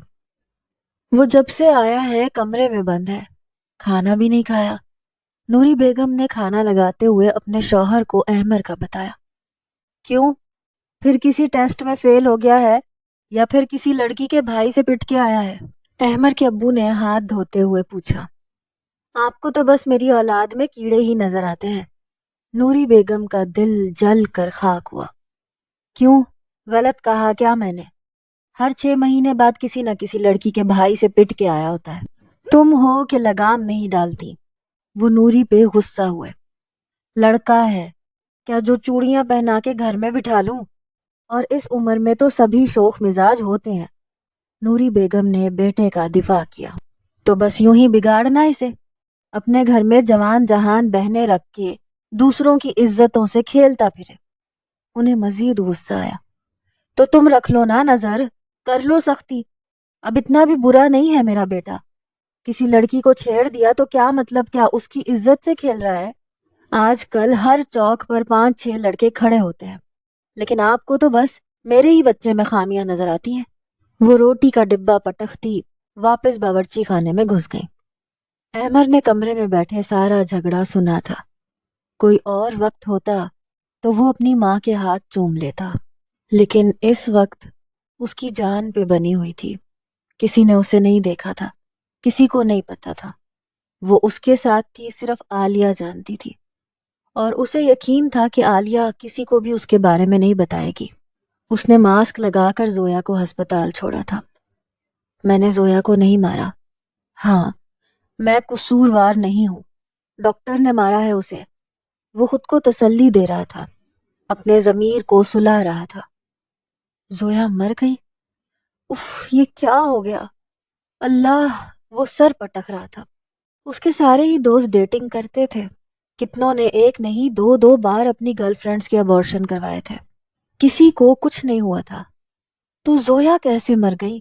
وہ جب سے آیا ہے کمرے میں بند ہے. کھانا بھی نہیں کھایا. نوری بیگم نے کھانا لگاتے ہوئے اپنے شوہر کو احمر کا بتایا. کیوں؟ پھر کسی ٹیسٹ میں فیل ہو گیا ہے یا پھر کسی لڑکی کے بھائی سے پٹ کے آیا ہے؟ احمر کے ابو نے ہاتھ دھوتے ہوئے پوچھا. آپ کو تو بس میری اولاد میں کیڑے ہی نظر آتے ہیں۔ نوری بیگم کا دل جل کر خاک ہوا۔ کیوں؟ غلط کہا کیا میں نے؟ ہر 6 مہینے بعد کسی نہ کسی لڑکی کے بھائی سے پٹ کے آیا ہوتا ہے، تم ہو کہ لگام نہیں ڈالتی۔ وہ نوری پہ غصہ ہوئے۔ لڑکا ہے کیا جو چوڑیاں پہنا کے گھر میں بٹھا لوں؟ اور اس عمر میں تو سبھی شوخ مزاج ہوتے ہیں۔ نوری بیگم نے بیٹے کا دفاع کیا۔ تو بس یوں ہی بگاڑنا اسے، اپنے گھر میں جوان جہان بہنیں رکھ کے دوسروں کی عزتوں سے کھیلتا پھرے۔ انہیں مزید غصہ آیا۔ تو تم رکھ لو نا نظر، کر لو سختی۔ اب اتنا بھی برا نہیں ہے میرا بیٹا۔ کسی لڑکی کو چھیڑ دیا تو کیا مطلب، کیا اس کی عزت سے کھیل رہا ہے؟ آج کل ہر چوک پر 5-6 لڑکے کھڑے ہوتے ہیں، لیکن آپ کو تو بس میرے ہی بچے میں خامیاں نظر آتی ہیں۔ وہ روٹی کا ڈبہ پٹکتی واپس باورچی خانے میں گھس گئی۔ احمر نے کمرے میں بیٹھے سارا جھگڑا سنا تھا۔ کوئی اور وقت ہوتا تو وہ اپنی ماں کے ہاتھ چوم لیتا، لیکن اس وقت اس کی جان پہ بنی ہوئی تھی۔ کسی نے اسے نہیں دیکھا تھا، کسی کو نہیں پتا تھا۔ وہ اس کے ساتھ تھی، صرف عالیہ جانتی تھی، اور اسے یقین تھا کہ عالیہ کسی کو بھی اس کے بارے میں نہیں بتائے گی۔ اس نے ماسک لگا کر زویا کو ہسپتال چھوڑا تھا۔ میں نے زویا کو نہیں مارا، ہاں میں قصوروار نہیں ہوں، ڈاکٹر نے مارا ہے اسے۔ وہ خود کو تسلی دے رہا تھا، اپنے ضمیر کو سلا رہا تھا۔ زویا مر گئی؟ اف، یہ کیا ہو گیا اللہ! وہ سر پٹک رہا تھا۔ اس کے سارے ہی دوست ڈیٹنگ کرتے تھے، کتنوں نے ایک نہیں 2 بار اپنی گرل فرینڈز کے ابورشن کروائے تھے، کسی کو کچھ نہیں ہوا تھا۔ تو زویا کیسے مر گئی؟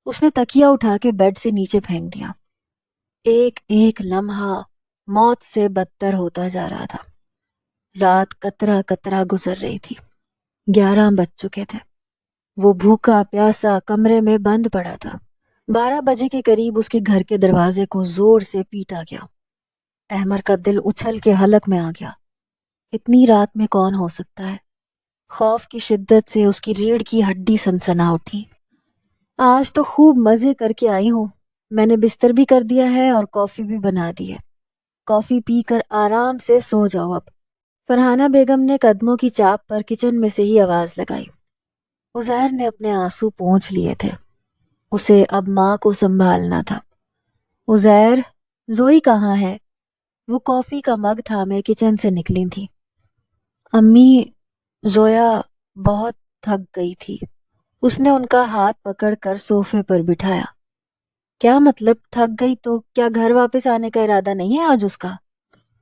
اس نے تکیا اٹھا کے بیڈ سے نیچے پھینک دیا۔ ایک ایک لمحہ موت سے بدتر ہوتا جا رہا تھا۔ رات قطرہ قطرہ گزر رہی تھی۔ 11 بج چکے تھے۔ وہ بھوکا پیاسا کمرے میں بند پڑا تھا۔ 12 بجے کے قریب اس کے گھر کے دروازے کو زور سے پیٹا گیا۔ احمر کا دل اچھل کے حلق میں آ گیا۔ اتنی رات میں کون ہو سکتا ہے؟ خوف کی شدت سے اس کی ریڑھ کی ہڈی سنسنا اٹھی۔ آج تو خوب مزے کر کے آئی ہوں۔ میں نے بستر بھی کر دیا ہے اور کافی بھی بنا دی ہے۔ کافی پی کر آرام سے سو جاؤ اب۔ فرحانہ بیگم نے قدموں کی چاپ پر کچن میں سے ہی آواز لگائی۔ عزیر نے اپنے آنسو پونچھ لیے تھے، اسے اب ماں کو سنبھالنا تھا۔ عزیر، زوئی کہاں ہے؟ وہ کافی کا مگ تھامے کچن سے نکلی تھی۔ امی، زویا بہت تھک گئی تھی۔ اس نے ان کا ہاتھ پکڑ کر صوفے پر بٹھایا۔ کیا مطلب تھک گئی؟ تو کیا گھر واپس آنے کا ارادہ نہیں ہے آج اس کا؟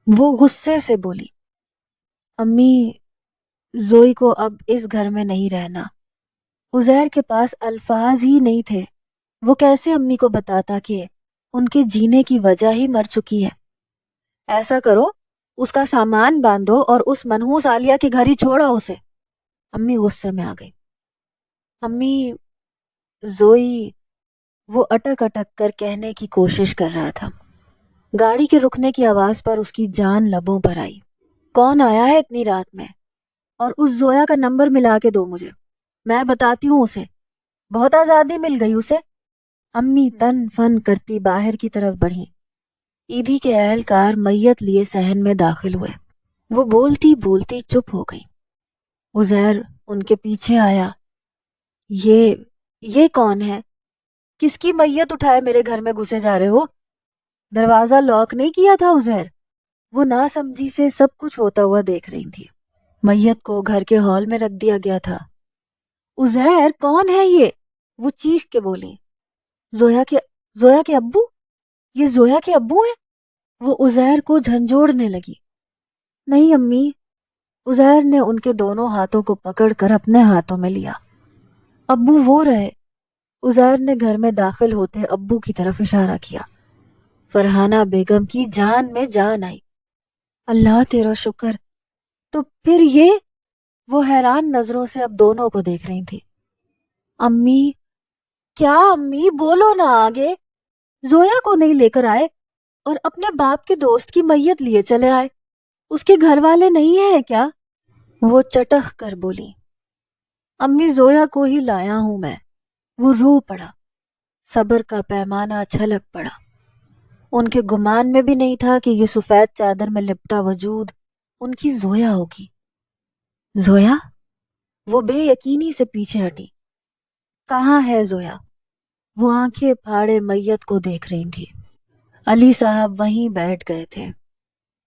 وہ غصے سے بولی۔ امی، زوئی کو اب اس گھر میں نہیں رہنا۔ عزیر کے پاس الفاظ ہی نہیں تھے۔ وہ کیسے امی کو بتاتا کہ ان کے جینے کی وجہ ہی مر چکی ہے؟ ایسا کرو، اس کا سامان باندھو اور اس منحوس عالیہ کے گھر ہی چھوڑو اسے۔ امی غصے میں آ گئی۔ امی، زوئی، وہ اٹک اٹک کر کہنے کی کوشش کر رہا تھا۔ گاڑی کے رکنے کی آواز پر اس کی جان لبوں پر آئی۔ کون آیا ہے اتنی رات میں؟ اور اس زویا کا نمبر ملا کے دو مجھے، میں بتاتی ہوں اسے۔ بہت آزادی مل گئی اسے۔ امی تن فن کرتی باہر کی طرف بڑھی۔ ایدھی کے اہلکار میت لیے صحن میں داخل ہوئے۔ وہ بولتی بولتی چپ ہو گئی۔ عزیر ان کے پیچھے آیا۔ یہ کون ہے؟ کس کی میت اٹھائے میرے گھر میں گھسے جا رہے ہو؟ دروازہ لاک نہیں کیا تھا عزیر؟ وہ ناسمجھی سے سب کچھ ہوتا ہوا دیکھ رہی تھی۔ میت کو گھر کے ہال میں رکھ دیا گیا تھا۔ عزیر کون ہے یہ؟ وہ چیخ کے بولی۔ زویا کے ابو؟ یہ زویا کے ابو ہیں؟ وہ عزیر کو جھنجھوڑنے لگی۔ نہیں امی۔ عزیر نے ان کے دونوں ہاتھوں کو پکڑ کر اپنے ہاتھوں میں لیا۔ ابو وہ رہے۔ عزیر نے گھر میں داخل ہوتے ابو کی طرف اشارہ کیا۔ فرحانہ بیگم کی جان میں جان آئی۔ اللہ تیرا شکر! تو پھر یہ؟ وہ حیران نظروں سے اب دونوں کو دیکھ رہی تھی۔ امی، کیا امی؟ بولو نا آگے۔ زویا کو نہیں لے کر آئے اور اپنے باپ کے دوست کی میت لیے چلے آئے؟ اس کے گھر والے نہیں ہیں کیا؟ وہ چٹخ کر بولی۔ امی، زویا کو ہی لایا ہوں میں۔ وہ رو پڑا۔ صبر کا پیمانہ چھلک پڑا۔ ان کے گمان میں بھی نہیں تھا کہ یہ سفید چادر میں لپٹا وجود ان کی زویا ہوگی۔ زویا؟ وہ بے یقینی سے پیچھے ہٹی۔ کہاں ہے زویا؟ وہ آنکھیں پھاڑے میت کو دیکھ رہی تھی۔ علی صاحب وہیں بیٹھ گئے تھے۔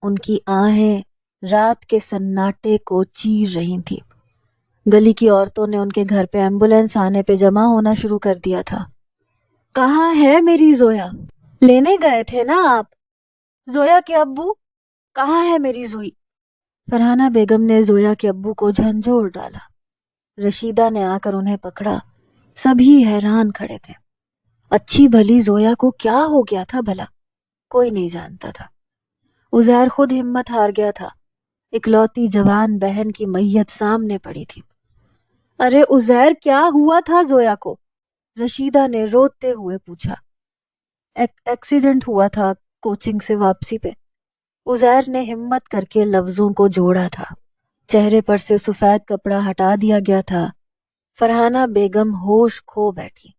ان کی آہیں رات کے سناٹے کو چیر رہی تھی۔ گلی کی عورتوں نے ان کے گھر پہ ایمبولینس آنے پہ جمع ہونا شروع کر دیا تھا۔ کہاں ہے میری زویا؟ لینے گئے تھے نا آپ؟ زویا کے ابو؟ کہاں ہے میری زوئی؟ فرحانہ بیگم نے زویا کے ابو کو جھنجھوڑ ڈالا۔ رشیدہ نے آ کر انہیں پکڑا۔ سبھی حیران کھڑے تھے۔ اچھی بھلی زویا کو کیا ہو گیا تھا بھلا؟ کوئی نہیں جانتا تھا۔ عزیر خود ہمت ہار گیا تھا۔ اکلوتی جوان بہن کی میت سامنے پڑی تھی۔ ارے عزیر، کیا ہوا تھا زویا کو؟ رشیدہ نے روتے ہوئے پوچھا۔ ایکسیڈنٹ ہوا تھا کوچنگ سے واپسی پہ۔ عزیر نے ہمت کر کے لفظوں کو جوڑا تھا۔ چہرے پر سے سفید کپڑا ہٹا دیا گیا تھا۔ فرحانہ بیگم ہوش کھو بیٹھی۔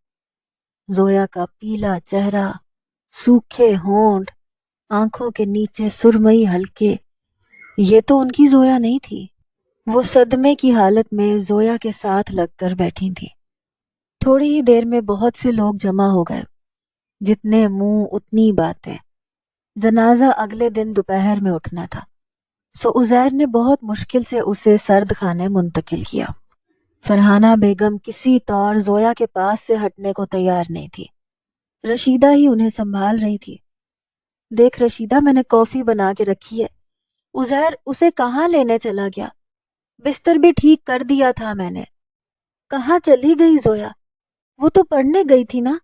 زویا کا پیلا چہرہ، سوکھے ہونٹ، آنکھوں کے نیچے سرمئی حلقے، یہ تو ان کی زویا نہیں تھی۔ وہ صدمے کی حالت میں زویا کے ساتھ لگ کر بیٹھی تھی۔ تھوڑی ہی دیر میں بہت سے لوگ جمع ہو گئے۔ جتنے منہ اتنی باتیں۔ جنازہ اگلے دن دوپہر میں اٹھنا تھا، سو عزیر نے بہت مشکل سے اسے سرد خانے منتقل کیا۔ فرحانہ بیگم کسی طور زویا کے پاس سے ہٹنے کو تیار نہیں تھی۔ رشیدہ ہی انہیں سنبھال رہی تھی۔ دیکھ رشیدہ، میں نے کافی بنا کے رکھی ہے۔ عزیر اسے کہاں لینے چلا گیا؟ بستر بھی ٹھیک کر دیا تھا میں نے۔ کہاں چلی گئی زویا؟ وہ تو پڑھنے گئی تھی نا؟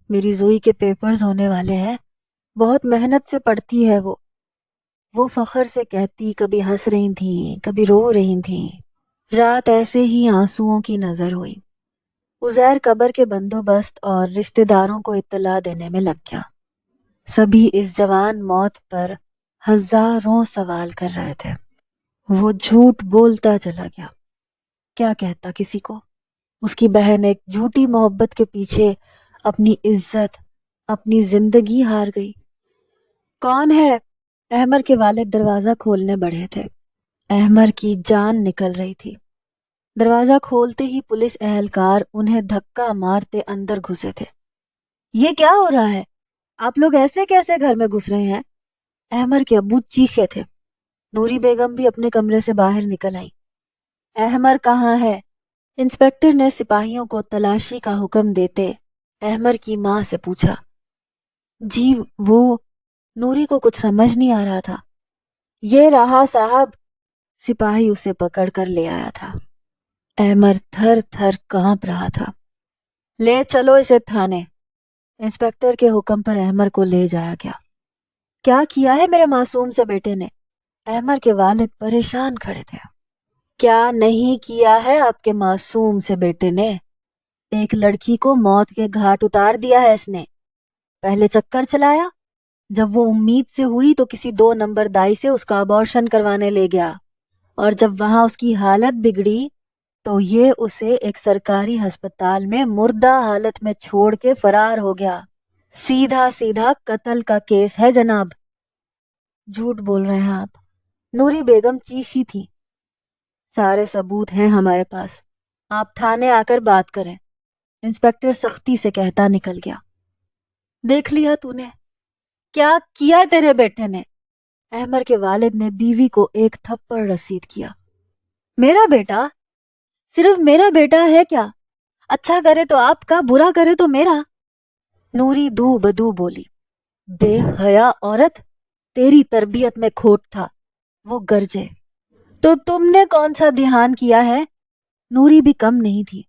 میری زوئی کے پیپرز ہونے والے ہیں، بہت محنت سے پڑھتی ہے وہ فخر سے کہتی، کبھی ہنس رہی تھیں، کبھی رو رہی تھیں۔ رات ایسے ہی آنسوؤں کی نظر ہوئی۔ عزیر قبر کے بندوبست اور رشتہ داروں کو اطلاع دینے میں لگ گیا۔ سبھی اس جوان موت پر ہزاروں سوال کر رہے تھے۔ وہ جھوٹ بولتا چلا گیا۔ کیا کہتا کسی کو؟ اس کی بہن ایک جھوٹی محبت کے پیچھے اپنی عزت، اپنی زندگی ہار گئی۔ کون ہے؟ احمر کے والد دروازہ کھولنے بڑھے تھے۔ احمر کی جان نکل رہی تھی۔ دروازہ کھولتے ہی پولیس اہلکار انہیں دھکا مارتے اندر گھسے تھے۔ یہ کیا ہو رہا ہے؟ آپ لوگ ایسے کیسے گھر میں گھس رہے ہیں؟ احمر کے ابو چیخے تھے۔ نوری بیگم بھی اپنے کمرے سے باہر نکل آئی۔ احمر کہاں ہے؟ انسپکٹر نے سپاہیوں کو تلاشی کا حکم دیتے احمر کی ماں سے پوچھا۔ جی وہ، نوری کو کچھ سمجھ نہیں آ رہا تھا۔ یہ رہا صاحب۔ سپاہی اسے پکڑ کر لے آیا تھا۔ احمر تھر تھر کانپ رہا تھا۔ لے چلو اسے تھانے۔ انسپکٹر کے حکم پر احمر کو لے جایا گیا۔ کیا کیا ہے میرے معصوم سے بیٹے نے؟ احمر کے والد پریشان کھڑے تھے۔ کیا نہیں کیا ہے آپ کے معصوم سے بیٹے نے؟ ایک لڑکی کو موت کے گھاٹ اتار دیا ہے اس نے۔ پہلے چکر چلایا، جب وہ امید سے ہوئی تو کسی 2 نمبر دائی سے اس کا ابارشن کروانے لے گیا، اور جب وہاں اس کی حالت بگڑی تو یہ اسے ایک سرکاری ہسپتال میں مردہ حالت میں چھوڑ کے فرار ہو گیا۔ سیدھا سیدھا قتل کا کیس ہے جناب۔ جھوٹ بول رہے ہیں آپ؟ نوری بیگم چیخی تھی۔ سارے ثبوت ہیں ہمارے پاس، آپ تھانے آ کر بات کریں۔ انسپکٹر سختی سے کہتا نکل گیا۔ دیکھ لیا تو نے؟ کیا کیا تیرے بیٹے نے؟ احمر کے والد نے بیوی کو ایک تھپڑ رسید کیا۔ میرا بیٹا؟ صرف میرا بیٹا ہے کیا؟ اچھا کرے تو آپ کا، برا کرے تو میرا۔ نوری دو بدو بولی۔ بے حیا عورت، تیری تربیت میں کھوٹ تھا۔ وہ گرجے۔ تو تم نے کون سا دھیان کیا ہے؟ نوری بھی کم نہیں تھی۔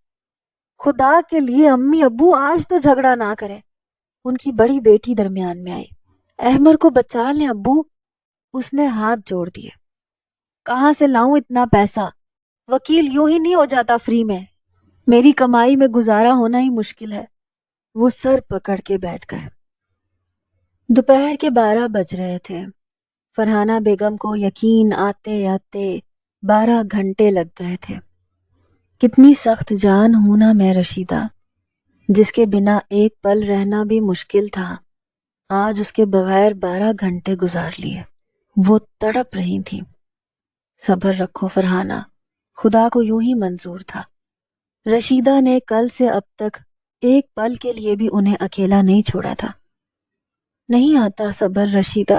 خدا کے لیے امی ابو آج تو جھگڑا نہ کرے۔ ان کی بڑی بیٹی درمیان میں آئی۔ احمر کو بچا لیں ابو۔ اس نے ہاتھ جوڑ دیے۔ کہاں سے لاؤں اتنا پیسہ؟ وکیل یوں ہی نہیں ہو جاتا فری میں۔ میری کمائی میں گزارا ہونا ہی مشکل ہے۔ وہ سر پکڑ کے بیٹھ گئے۔ دوپہر کے 12 بج رہے تھے۔ فرحانہ بیگم کو یقین آتے آتے 12 گھنٹے لگ گئے تھے۔ کتنی سخت جان ہوں نا میں رشیدہ، جس کے بنا ایک پل رہنا بھی مشکل تھا، آج اس کے بغیر 12 گھنٹے گزار لیے۔ وہ تڑپ رہی تھی۔ صبر رکھو فرحانہ، خدا کو یوں ہی منظور تھا۔ رشیدہ نے کل سے اب تک ایک پل کے لیے بھی انہیں اکیلا نہیں چھوڑا تھا۔ نہیں آتا صبر رشیدہ،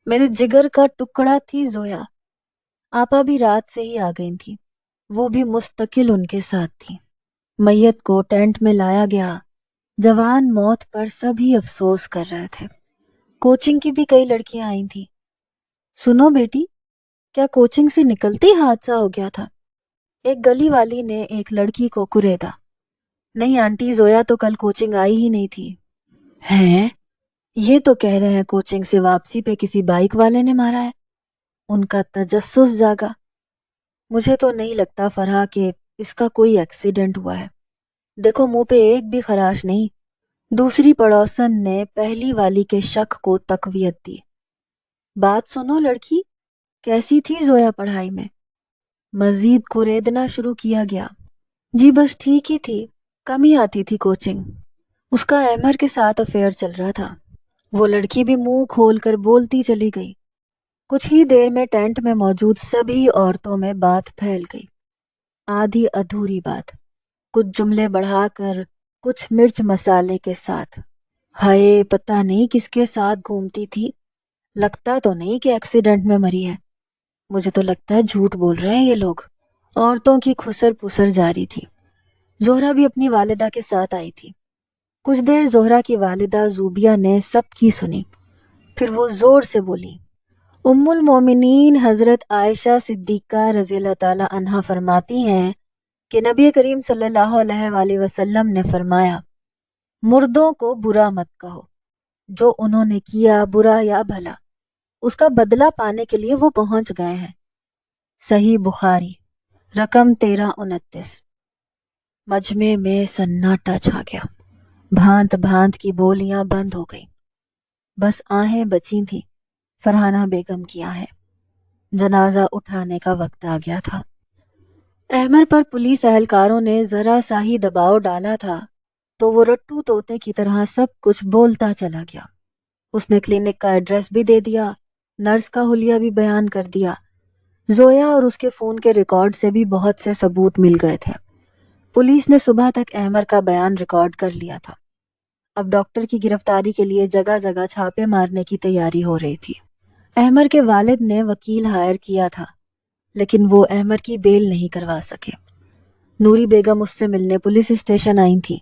میرے جگر کا ٹکڑا تھی زویا۔ آپا بھی رات سے ہی آ گئی تھی، وہ بھی مستقل ان کے ساتھ تھی۔ میت کو ٹینٹ میں لایا گیا۔ جوان موت پر سبھی افسوس کر رہے تھے۔ کوچنگ کی بھی کئی لڑکیاں آئی تھیں۔ سنو بیٹی، کیا کوچنگ سے نکلتے ہی حادثہ ہو گیا تھا؟ ایک گلی والی نے ایک لڑکی کو کریدا۔ نہیں آنٹی، زویا تو کل کوچنگ آئی ہی نہیں تھی۔ ہیں؟ یہ تو کہہ رہے ہیں کوچنگ سے واپسی پہ کسی بائک والے نے مارا ہے۔ ان کا تجسس جاگا۔ مجھے تو نہیں لگتا فرحا کہ اس کا کوئی ایکسیڈنٹ ہوا ہے۔ دیکھو منہ پہ ایک بھی خراش نہیں۔ دوسری پڑوسن نے پہلی والی کے شک کو تقویت دی۔ بات سنو لڑکی، کیسی تھی زویا پڑھائی میں؟ مزید کریدنا شروع کیا گیا۔ جی بس ٹھیک ہی تھی، کم ہی آتی تھی کوچنگ۔ اس کا احمر کے ساتھ افیئر چل رہا تھا۔ وہ لڑکی بھی منہ کھول کر بولتی چلی گئی۔ کچھ ہی دیر میں ٹینٹ میں موجود سبھی عورتوں میں بات پھیل گئی۔ آدھی ادھوری بات، کچھ جملے بڑھا کر، کچھ مرچ مسالے کے ساتھ۔ ہائے، پتہ نہیں کس کے ساتھ گھومتی تھی۔ لگتا تو نہیں کہ ایکسیڈنٹ میں مری ہے۔ مجھے تو لگتا ہے جھوٹ بول رہے ہیں یہ لوگ۔ عورتوں کی خسر پسر جاری تھی۔ زہرا بھی اپنی والدہ کے ساتھ آئی تھی۔ کچھ دیر زہرا کی والدہ زوبیہ نے سب کی سنی، پھر وہ زور سے بولی، ام المومنین حضرت عائشہ صدیقہ رضی اللہ تعالی عنہا فرماتی ہیں کہ نبی کریم صلی اللہ علیہ وآلہ وسلم نے فرمایا، مردوں کو برا مت کہو، جو انہوں نے کیا برا یا بھلا اس کا بدلہ پانے کے لیے وہ پہنچ گئے ہیں۔ صحیح بخاری رقم 1329۔ مجمع میں سناٹا چھا گیا۔ بھانت بھانت کی بولیاں بند ہو گئیں۔ بس آہیں بچی تھیں، فرحانہ بیگم کی آہیں۔ جنازہ اٹھانے کا وقت آ گیا تھا۔ احمر پر پولیس اہلکاروں نے ذرا سا ہی دباؤ ڈالا تھا تو وہ رٹو طوطے کی طرح سب کچھ بولتا چلا گیا۔ اس نے کلینک کا ایڈریس بھی دے دیا، نرس کا حلیہ بھی بیان کر دیا۔ زویا اور اس کے فون کے ریکارڈ سے بھی بہت سے ثبوت مل گئے تھے۔ پولیس نے صبح تک احمر کا بیان ریکارڈ کر لیا تھا۔ اب ڈاکٹر کی گرفتاری کے لیے جگہ جگہ چھاپے مارنے کی تیاری ہو رہی تھی۔ احمر کے والد نے وکیل ہائر کیا تھا، لیکن وہ احمر کی بیل نہیں کروا سکے۔ نوری بیگم اس سے ملنے پولیس اسٹیشن آئی تھی۔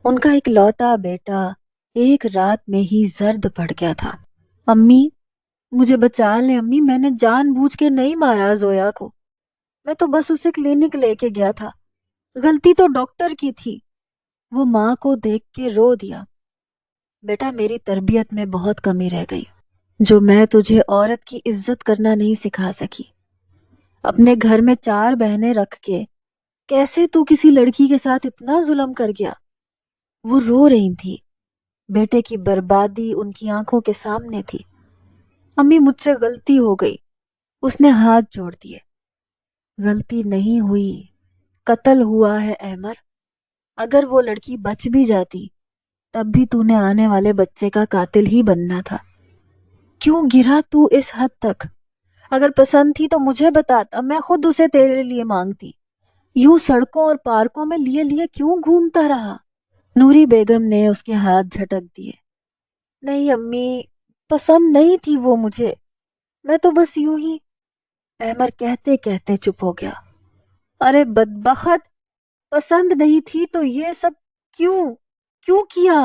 ان کا اکلوتا بیٹا ایک رات میں ہی زرد پڑ گیا تھا۔ امی مجھے بچا لیں امی، میں نے جان بوجھ کے نہیں مارا زویا کو، میں تو بس اسے کلینک لے کے گیا تھا، غلطی تو ڈاکٹر کی تھی۔ وہ ماں کو دیکھ کے رو دیا۔ بیٹا میری تربیت میں بہت کمی رہ گئی، جو میں تجھے عورت کی عزت کرنا نہیں سکھا سکی۔ اپنے گھر میں 4 بہنیں رکھ کے کیسے تو کسی لڑکی کے ساتھ اتنا ظلم کر گیا؟ وہ رو رہی تھی۔ بیٹے کی بربادی ان کی آنکھوں کے سامنے تھی۔ امی مجھ سے غلطی ہو گئی۔ اس نے ہاتھ جوڑ دیے۔ غلطی نہیں ہوئی، قتل ہوا ہے احمر۔ اگر وہ لڑکی بچ بھی جاتی تب بھی تو نے آنے والے بچے کا قاتل ہی بننا تھا۔ کیوں گرا تو اس حد تک؟ اگر پسند تھی تو مجھے بتاتا، میں خود اسے تیرے لیے مانگتی۔ یوں سڑکوں اور پارکوں میں لیے لیے کیوں گھومتا رہا؟ نوری بیگم نے اس کے ہاتھ جھٹک دیے۔ نہیں امی، پسند نہیں تھی وہ مجھے، میں تو بس یوں ہی۔ احمر کہتے کہتے چپ ہو گیا۔ ارے بدبخت، پسند نہیں تھی تو یہ سب کیوں کیا؟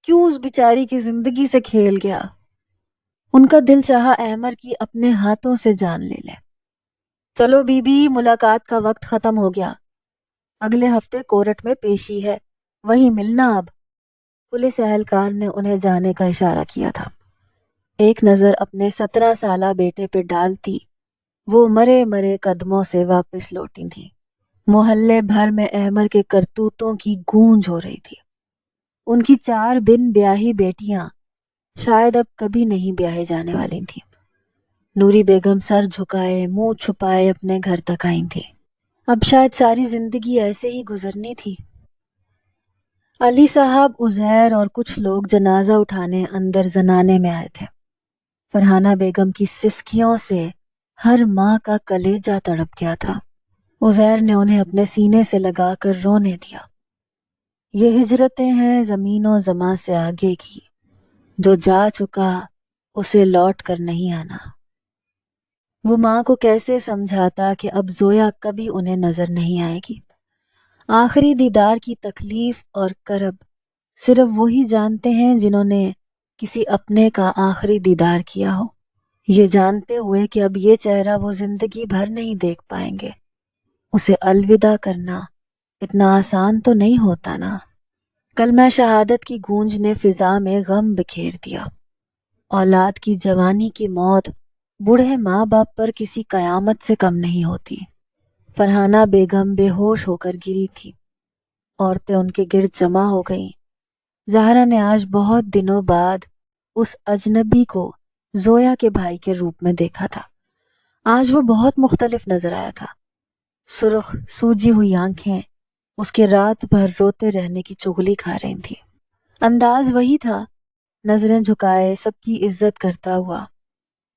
کیوں اس بیچاری کی زندگی سے کھیل گیا؟ ان کا دل چاہا احمر کی اپنے ہاتھوں سے جان لے لے۔ چلو بی بی، ملاقات کا وقت ختم ہو گیا، اگلے ہفتے کورٹ میں پیشی ہے، وہیں ملنا اب۔ پولیس اہلکار نے انہیں جانے کا اشارہ کیا تھا۔ ایک نظر اپنے 17 سالہ بیٹے پہ ڈالتی، وہ مرے مرے قدموں سے واپس لوٹی تھی۔ محلے بھر میں احمر کے کرتوتوں کی گونج ہو رہی تھی۔ ان کی 4 بن بیاہی بیٹیاں شاید اب کبھی نہیں بیاہے جانے والی تھیں۔ نوری بیگم سر جھکائے، منہ چھپائے اپنے گھر تک آئی تھی۔ اب شاید ساری زندگی ایسے ہی گزرنی تھی۔ علی صاحب، عزیر اور کچھ لوگ جنازہ اٹھانے اندر زنانے میں آئے تھے۔ فرحانہ بیگم کی سسکیوں سے ہر ماں کا کلیجہ تڑپ گیا تھا۔ عزیر نے انہیں اپنے سینے سے لگا کر رونے دیا۔ یہ ہجرتیں ہیں زمین و زماں سے آگے کی، جو جا چکا اسے لوٹ کر نہیں آنا۔ وہ ماں کو کیسے سمجھاتا کہ اب زویا کبھی انہیں نظر نہیں آئے گی۔ آخری دیدار کی تکلیف اور کرب صرف وہی جانتے ہیں جنہوں نے کسی اپنے کا آخری دیدار کیا ہو، یہ جانتے ہوئے کہ اب یہ چہرہ وہ زندگی بھر نہیں دیکھ پائیں گے۔ اسے الوداع کرنا اتنا آسان تو نہیں ہوتا نا۔ کلمہ شہادت کی گونج نے فضا میں غم بکھیر دیا۔ اولاد کی جوانی کی موت بوڑھے ماں باپ پر کسی قیامت سے کم نہیں ہوتی۔ فرحانہ بیگم بے ہوش ہو کر گری تھی۔ عورتیں ان کے گرد جمع ہو گئیں۔ زہرا نے آج بہت دنوں بعد اس اجنبی کو زویا کے بھائی کے روپ میں دیکھا تھا۔ آج وہ بہت مختلف نظر آیا تھا۔ سرخ سوجی ہوئی آنکھیں اس کے رات بھر روتے رہنے کی چغلی کھا رہی تھی۔ انداز وہی تھا، نظریں جھکائے سب کی عزت کرتا ہوا۔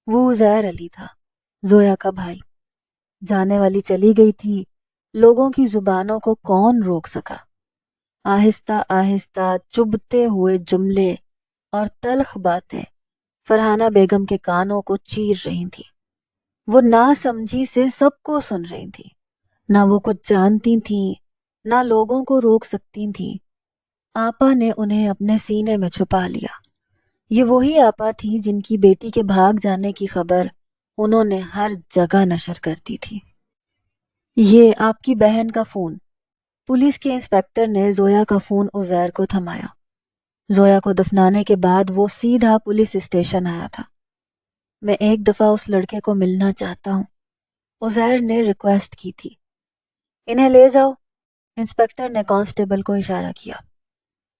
وہ عزیر علی تھا، زویا کا بھائی۔ جانے والی چلی گئی تھی، لوگوں کی زبانوں کو کون روک سکا؟ آہستہ آہستہ چبھتے ہوئے جملے اور تلخ باتیں فرحانہ بیگم کے کانوں کو چیر رہی تھیں۔ وہ ناسمجھی سے سب کو سن رہی تھی۔ نہ وہ کچھ جانتی تھیں، نہ لوگوں کو روک سکتی تھیں۔ آپا نے انہیں اپنے سینے میں چھپا لیا۔ یہ وہی آپا تھی جن کی بیٹی کے بھاگ جانے کی خبر انہوں نے ہر جگہ نشر کر دی تھی۔ یہ آپ کی بہن کا فون۔ پولیس کے انسپکٹر نے زویا کا فون عزیر کو تھمایا۔ زویا کو دفنانے کے بعد وہ سیدھا پولیس اسٹیشن آیا تھا۔ میں ایک دفعہ اس لڑکے کو ملنا چاہتا ہوں، عزیر نے ریکویسٹ کی تھی۔ انہیں لے جاؤ، انسپکٹر نے کانسٹیبل کو اشارہ کیا۔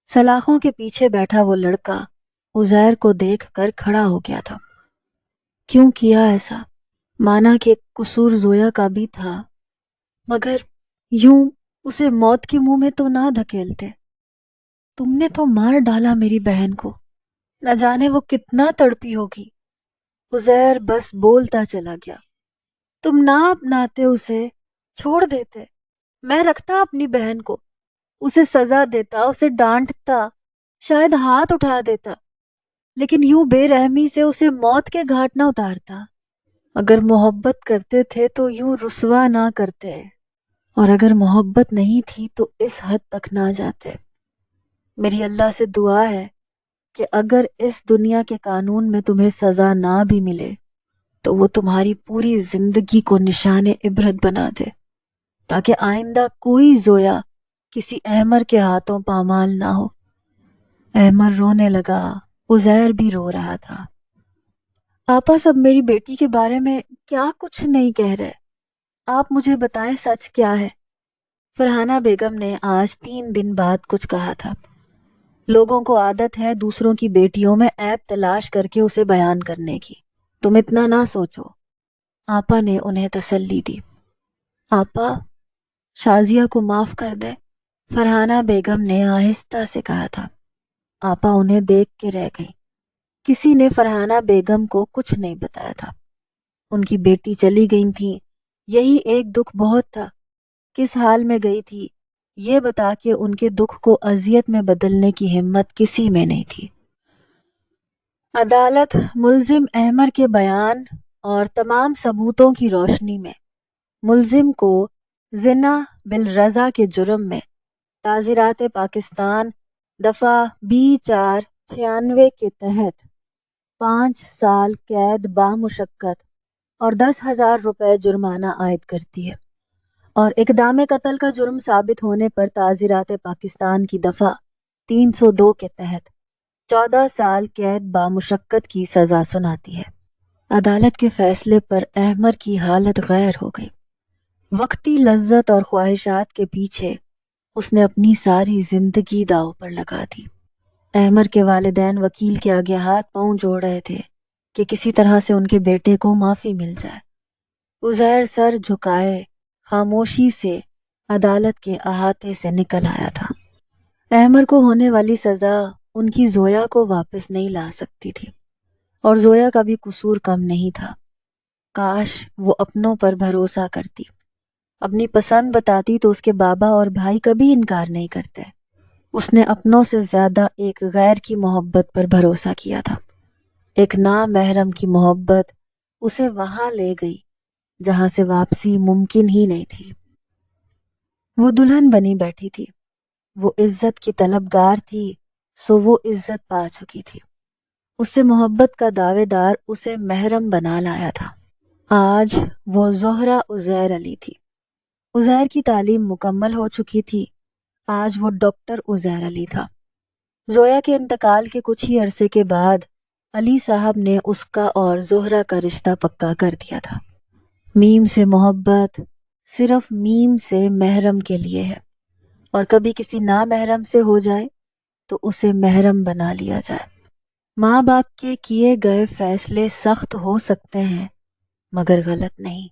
سلاخوں کے پیچھے بیٹھا وہ لڑکا عزیر کو دیکھ کر کھڑا ہو گیا تھا۔ کیوں کیا ایسا؟ مانا کہ قصور زویا کا بھی تھا، مگر یوں اسے موت کے منہ میں تو نہ دھکیلتے۔ تم نے تو مار ڈالا میری بہن کو، نہ جانے وہ کتنا تڑپی ہوگی۔ عزیر بس بولتا چلا گیا۔ تم نہ اپناتے اسے، چھوڑ دیتے، میں رکھتا اپنی بہن کو، اسے سزا دیتا، اسے ڈانٹتا، شاید ہاتھ اٹھا دیتا، لیکن یوں بے رحمی سے اسے موت کے گھاٹ نہ اتارتا۔ اگر محبت کرتے تھے تو یوں رسوا نہ کرتے، اور اگر محبت نہیں تھی تو اس حد تک نہ جاتے۔ میری اللہ سے دعا ہے کہ اگر اس دنیا کے قانون میں تمہیں سزا نہ بھی ملے تو وہ تمہاری پوری زندگی کو نشان عبرت بنا دے، تاکہ آئندہ کوئی زویا کسی احمر کے ہاتھوں پامال نہ ہو۔ احمر رونے لگا، عزیر بھی رو رہا تھا۔ آپا سب میری بیٹی کے بارے میں کیا کچھ نہیں کہہ رہے، آپ مجھے بتائیں سچ کیا ہے؟ فرحانہ بیگم نے آج 3 دن بعد کچھ کہا تھا۔ لوگوں کو عادت ہے دوسروں کی بیٹیوں میں عیب تلاش کر کے اسے بیان کرنے کی، تم اتنا نہ سوچو۔ آپا نے انہیں تسلی دی۔ آپا، شازیہ کو معاف کر دے، فرحانہ بیگم نے آہستہ سے کہا تھا۔ آپا انہیں دیکھ کے رہ گئی۔ کسی نے فرحانہ بیگم کو کچھ نہیں بتایا تھا۔ ان کی بیٹی چلی گئی تھی، یہی ایک دکھ بہت تھا۔ کس حال میں گئی تھی یہ بتا کے ان کے دکھ کو اذیت میں بدلنے کی ہمت کسی میں نہیں تھی۔ عدالت ملزم احمر کے بیان اور تمام ثبوتوں کی روشنی میں ملزم کو زنا بالرضا کے جرم میں تعزیرات پاکستان دفعہ B496 کے تحت 5 سال قید بامشقت اور 10,000 روپے جرمانہ عائد کرتی ہے، اور اقدام قتل کا جرم ثابت ہونے پر تعزیرات پاکستان کی دفعہ 302 کے تحت 14 سال قید بامشقت کی سزا سناتی ہے۔ عدالت کے فیصلے پر احمر کی حالت غیر ہو گئی۔ وقتی لذت اور خواہشات کے پیچھے اس نے اپنی ساری زندگی داؤ پر لگا دی۔ احمر کے والدین وکیل کے آگے ہاتھ پاؤں جوڑ رہے تھے کہ کسی طرح سے ان کے بیٹے کو معافی مل جائے۔ عزیر سر جھکائے خاموشی سے عدالت کے احاطے سے نکل آیا تھا۔ احمر کو ہونے والی سزا ان کی زویا کو واپس نہیں لا سکتی تھی، اور زویا کا بھی قصور کم نہیں تھا۔ کاش وہ اپنوں پر بھروسہ کرتی، اپنی پسند بتاتی تو اس کے بابا اور بھائی کبھی انکار نہیں کرتے۔ اس نے اپنوں سے زیادہ ایک غیر کی محبت پر بھروسہ کیا تھا، ایک نامحرم کی محبت اسے وہاں لے گئی جہاں سے واپسی ممکن ہی نہیں تھی۔ وہ دلہن بنی بیٹھی تھی، وہ عزت کی طلبگار تھی، سو وہ عزت پا چکی تھی۔ اس سے محبت کا دعوے دار اسے محرم بنا لایا تھا۔ آج وہ زہرہ عزیر علی تھی۔ عزیر کی تعلیم مکمل ہو چکی تھی، آج وہ ڈاکٹر عزیر علی تھا۔ زویا کے انتقال کے کچھ ہی عرصے کے بعد علی صاحب نے اس کا اور زہرہ کا رشتہ پکا کر دیا تھا۔ میم سے محبت صرف میم سے محرم کے لیے ہے، اور کبھی کسی نامحرم سے ہو جائے تو اسے محرم بنا لیا جائے۔ ماں باپ کے کیے گئے فیصلے سخت ہو سکتے ہیں مگر غلط نہیں۔